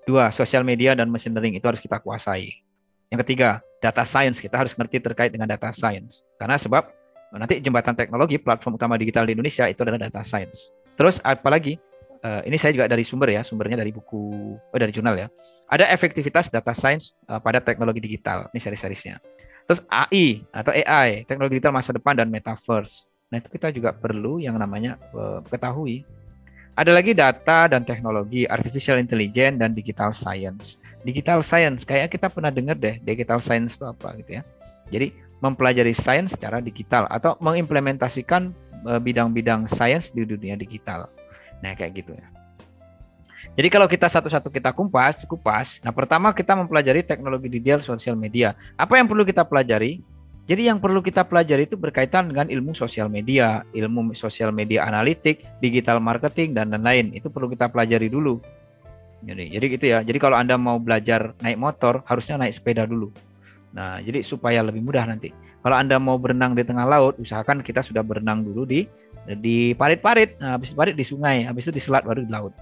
Dua, sosial media dan machine learning itu harus kita kuasai. Yang ketiga, data science. Kita harus ngerti terkait dengan data science. Karena sebab nanti jembatan teknologi platform utama digital di Indonesia itu adalah data science. Terus apalagi ini saya juga dari sumber ya, sumbernya dari buku, dari jurnal ya. Ada efektivitas data science pada teknologi digital. Ini seri-serisnya. Terus AI atau AI, teknologi digital masa depan dan metaverse. Nah, itu kita juga perlu yang namanya ketahui. Ada lagi data dan teknologi, artificial intelligence dan digital science. Digital science, kayak kita pernah dengar deh, digital science itu apa gitu ya. Jadi mempelajari sains secara digital atau mengimplementasikan bidang-bidang sains di dunia digital. Nah, kayak gitu ya. Jadi kalau kita satu-satu kita kupas, nah pertama kita mempelajari teknologi digital sosial media. Apa yang perlu kita pelajari? Jadi yang perlu kita pelajari itu berkaitan dengan ilmu sosial media analitik, digital marketing, dan lain-lain. Itu perlu kita pelajari dulu. Jadi gitu ya. Jadi kalau Anda mau belajar naik motor, harusnya naik sepeda dulu. Nah, jadi supaya lebih mudah nanti. Kalau Anda mau berenang di tengah laut, usahakan kita sudah berenang dulu di parit-parit. Nah, habis parit di sungai, habis itu di selat baru di laut.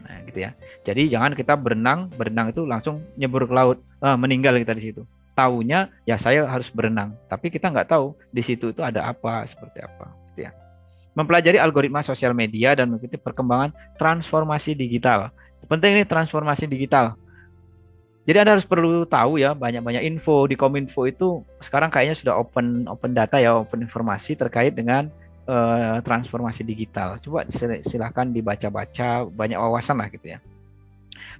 Nah, gitu ya. Jadi jangan kita berenang itu langsung nyebur ke laut, meninggal kita di situ. Taunya ya saya harus berenang, tapi kita nggak tahu di situ itu ada apa, seperti apa, gitu ya. Mempelajari algoritma sosial media dan mengikuti perkembangan transformasi digital. Penting ini transformasi digital. Jadi Anda harus perlu tahu ya, banyak-banyak info di Kominfo itu sekarang kayaknya sudah open data ya, open informasi terkait dengan transformasi digital. Coba silahkan dibaca-baca, banyak wawasan lah gitu ya.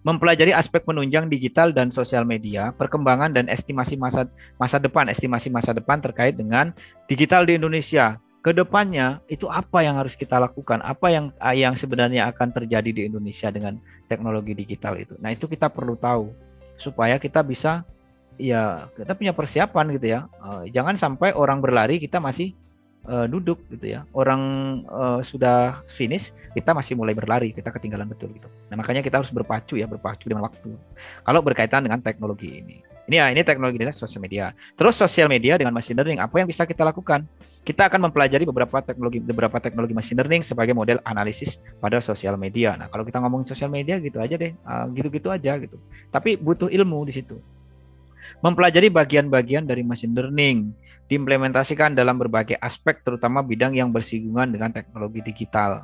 Mempelajari aspek penunjang digital dan sosial media, perkembangan dan estimasi masa depan terkait dengan digital di Indonesia. Kedepannya itu apa yang harus kita lakukan, apa yang sebenarnya akan terjadi di Indonesia dengan teknologi digital itu. Nah, itu kita perlu tahu supaya kita bisa kita punya persiapan gitu ya. Jangan sampai orang berlari kita masih duduk gitu ya. Orang sudah finish, kita masih mulai berlari, kita ketinggalan betul gitu. Nah, makanya kita harus berpacu dengan waktu. Kalau berkaitan dengan teknologi ini. Ini teknologi dengan sosial media. Terus sosial media dengan machine learning, apa yang bisa kita lakukan? Kita akan mempelajari beberapa teknologi machine learning sebagai model analisis pada sosial media. Nah, kalau kita ngomongin sosial media gitu aja deh, gitu-gitu aja gitu. Tapi butuh ilmu di situ. Mempelajari bagian-bagian dari machine learning, diimplementasikan dalam berbagai aspek, terutama bidang yang bersinggungan dengan teknologi digital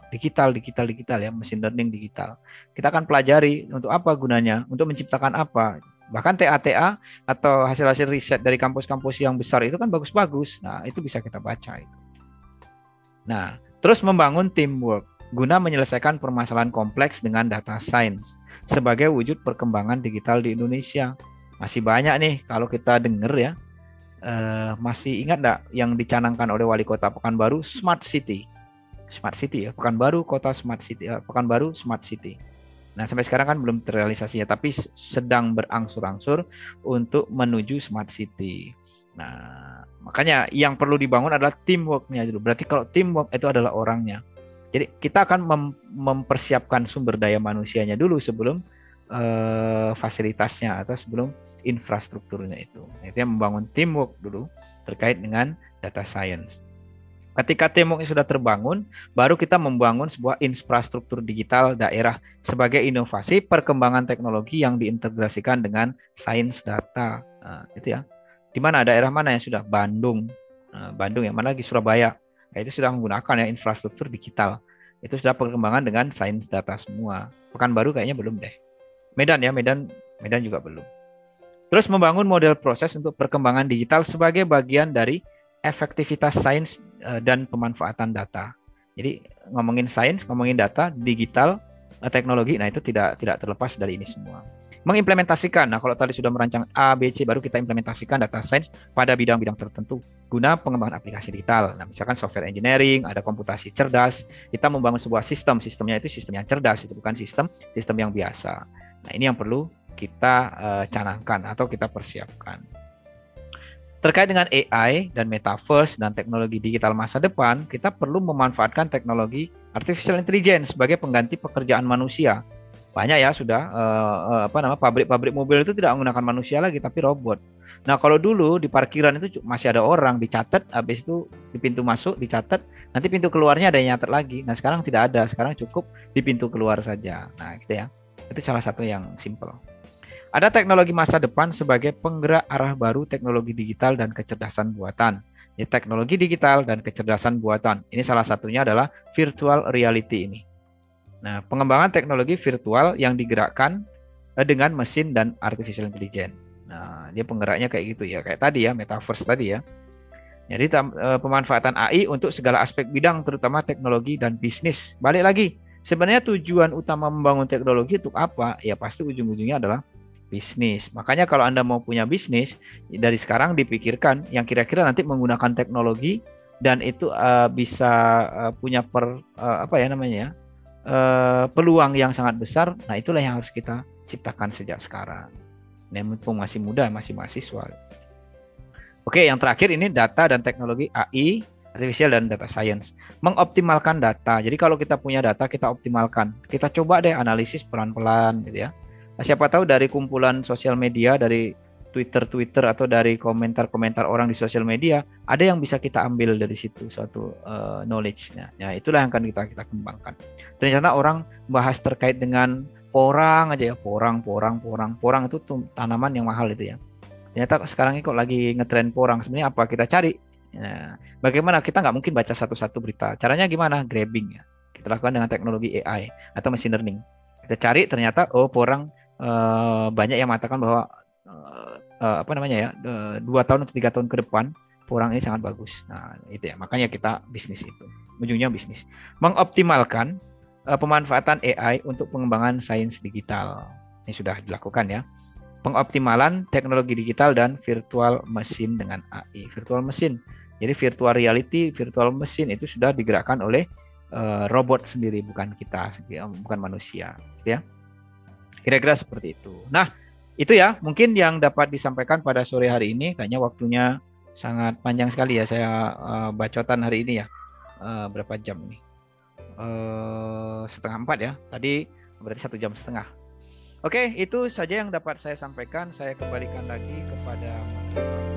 ya, machine learning digital. Kita akan pelajari untuk apa gunanya, untuk menciptakan apa. Bahkan TA atau hasil-hasil riset dari kampus-kampus yang besar itu kan bagus-bagus. Nah, itu bisa kita baca itu. Nah, terus membangun teamwork guna menyelesaikan permasalahan kompleks dengan data science sebagai wujud perkembangan digital di Indonesia. Masih banyak nih kalau kita dengar ya. Masih ingat enggak yang dicanangkan oleh Wali Kota Pekanbaru, Smart City ya, Pekanbaru Kota Smart City, Pekanbaru Smart City. Nah, sampai sekarang kan belum terrealisasi ya, tapi sedang berangsur-angsur untuk menuju Smart City. Nah, makanya yang perlu dibangun adalah teamwork-nya dulu. Berarti kalau teamwork itu adalah orangnya. Jadi kita akan mempersiapkan sumber daya manusianya dulu sebelum fasilitasnya atau sebelum infrastrukturnya itu. Itu yang membangun teamwork dulu terkait dengan data science. Ketika teamwork sudah terbangun, baru kita membangun sebuah infrastruktur digital daerah sebagai inovasi perkembangan teknologi yang diintegrasikan dengan sains data. Nah, itu ya. Di mana daerah mana yang sudah? Bandung yang mana lagi Surabaya. Nah, itu sudah menggunakan ya infrastruktur digital. Itu sudah perkembangan dengan sains data semua. Pekanbaru kayaknya belum deh. Medan juga belum. Terus membangun model proses untuk perkembangan digital sebagai bagian dari efektivitas sains dan pemanfaatan data. Jadi ngomongin sains, ngomongin data, digital, teknologi, nah itu tidak terlepas dari ini semua. Mengimplementasikan, nah kalau tadi sudah merancang A, B, C, baru kita implementasikan data science pada bidang-bidang tertentu guna pengembangan aplikasi digital. Nah, misalkan software engineering, ada komputasi cerdas, kita membangun sebuah sistemnya itu sistem yang cerdas, itu bukan sistem yang biasa. Nah, ini yang perlu kita canangkan atau kita persiapkan. Terkait dengan AI dan metaverse dan teknologi digital masa depan, kita perlu memanfaatkan teknologi artificial intelligence sebagai pengganti pekerjaan manusia. Banyak ya sudah pabrik-pabrik mobil itu tidak menggunakan manusia lagi tapi robot. Nah, kalau dulu di parkiran itu masih ada orang dicatat, habis itu di pintu masuk dicatat, nanti pintu keluarnya ada yang nyatet lagi. Nah, sekarang tidak ada, sekarang cukup di pintu keluar saja. Nah, gitu ya. Itu salah satu yang simple. Ada teknologi masa depan sebagai penggerak arah baru teknologi digital dan kecerdasan buatan. Ya, teknologi digital dan kecerdasan buatan. Ini salah satunya adalah virtual reality ini. Nah, pengembangan teknologi virtual yang digerakkan dengan mesin dan artificial intelligence. Nah, dia penggeraknya kayak gitu ya, kayak tadi ya, metaverse tadi ya. Jadi pemanfaatan AI untuk segala aspek bidang, terutama teknologi dan bisnis. Balik lagi, sebenarnya tujuan utama membangun teknologi untuk apa? Ya pasti ujung-ujungnya adalah bisnis. Makanya kalau Anda mau punya bisnis, dari sekarang dipikirkan yang kira-kira nanti menggunakan teknologi dan itu bisa punya apa ya namanya ya, peluang yang sangat besar. Nah itulah yang harus kita ciptakan sejak sekarang. Nah, mumpung masih muda, masih mahasiswa. Oke, yang terakhir ini data dan teknologi AI, artificial dan data science. Mengoptimalkan data. Jadi kalau kita punya data, kita optimalkan. Kita coba deh analisis pelan-pelan gitu ya. Nah, siapa tahu dari kumpulan sosial media, dari Twitter atau dari komentar-komentar orang di sosial media, ada yang bisa kita ambil dari situ suatu knowledge-nya. Ya, itulah yang akan kita kembangkan. Ternyata orang bahas terkait dengan porang aja ya, porang itu tanaman yang mahal itu ya. Ternyata sekarang ini kok lagi ngetren porang. Sebenarnya apa kita cari? Nah, bagaimana kita nggak mungkin baca satu-satu berita. Caranya gimana? Grabbing ya. Kita lakukan dengan teknologi AI atau machine learning. Kita cari ternyata porang banyak yang mengatakan bahwa apa namanya ya 2 tahun atau 3 tahun ke depan porang ini sangat bagus. Nah itu ya. Makanya kita bisnis itu. Ujungnya bisnis. Mengoptimalkan pemanfaatan AI untuk pengembangan sains digital. Ini sudah dilakukan ya. Pengoptimalan teknologi digital dan virtual mesin dengan AI. Virtual mesin. Jadi virtual reality, virtual mesin itu sudah digerakkan oleh robot sendiri, bukan kita, bukan manusia. Ya. Kira-kira seperti itu. Nah, itu ya mungkin yang dapat disampaikan pada sore hari ini. Kayaknya waktunya sangat panjang sekali ya saya bacotan hari ini ya. Berapa jam nih? 3:30 ya. Tadi berarti 1 jam setengah. Oke, itu saja yang dapat saya sampaikan. Saya kembalikan lagi kepada Mas.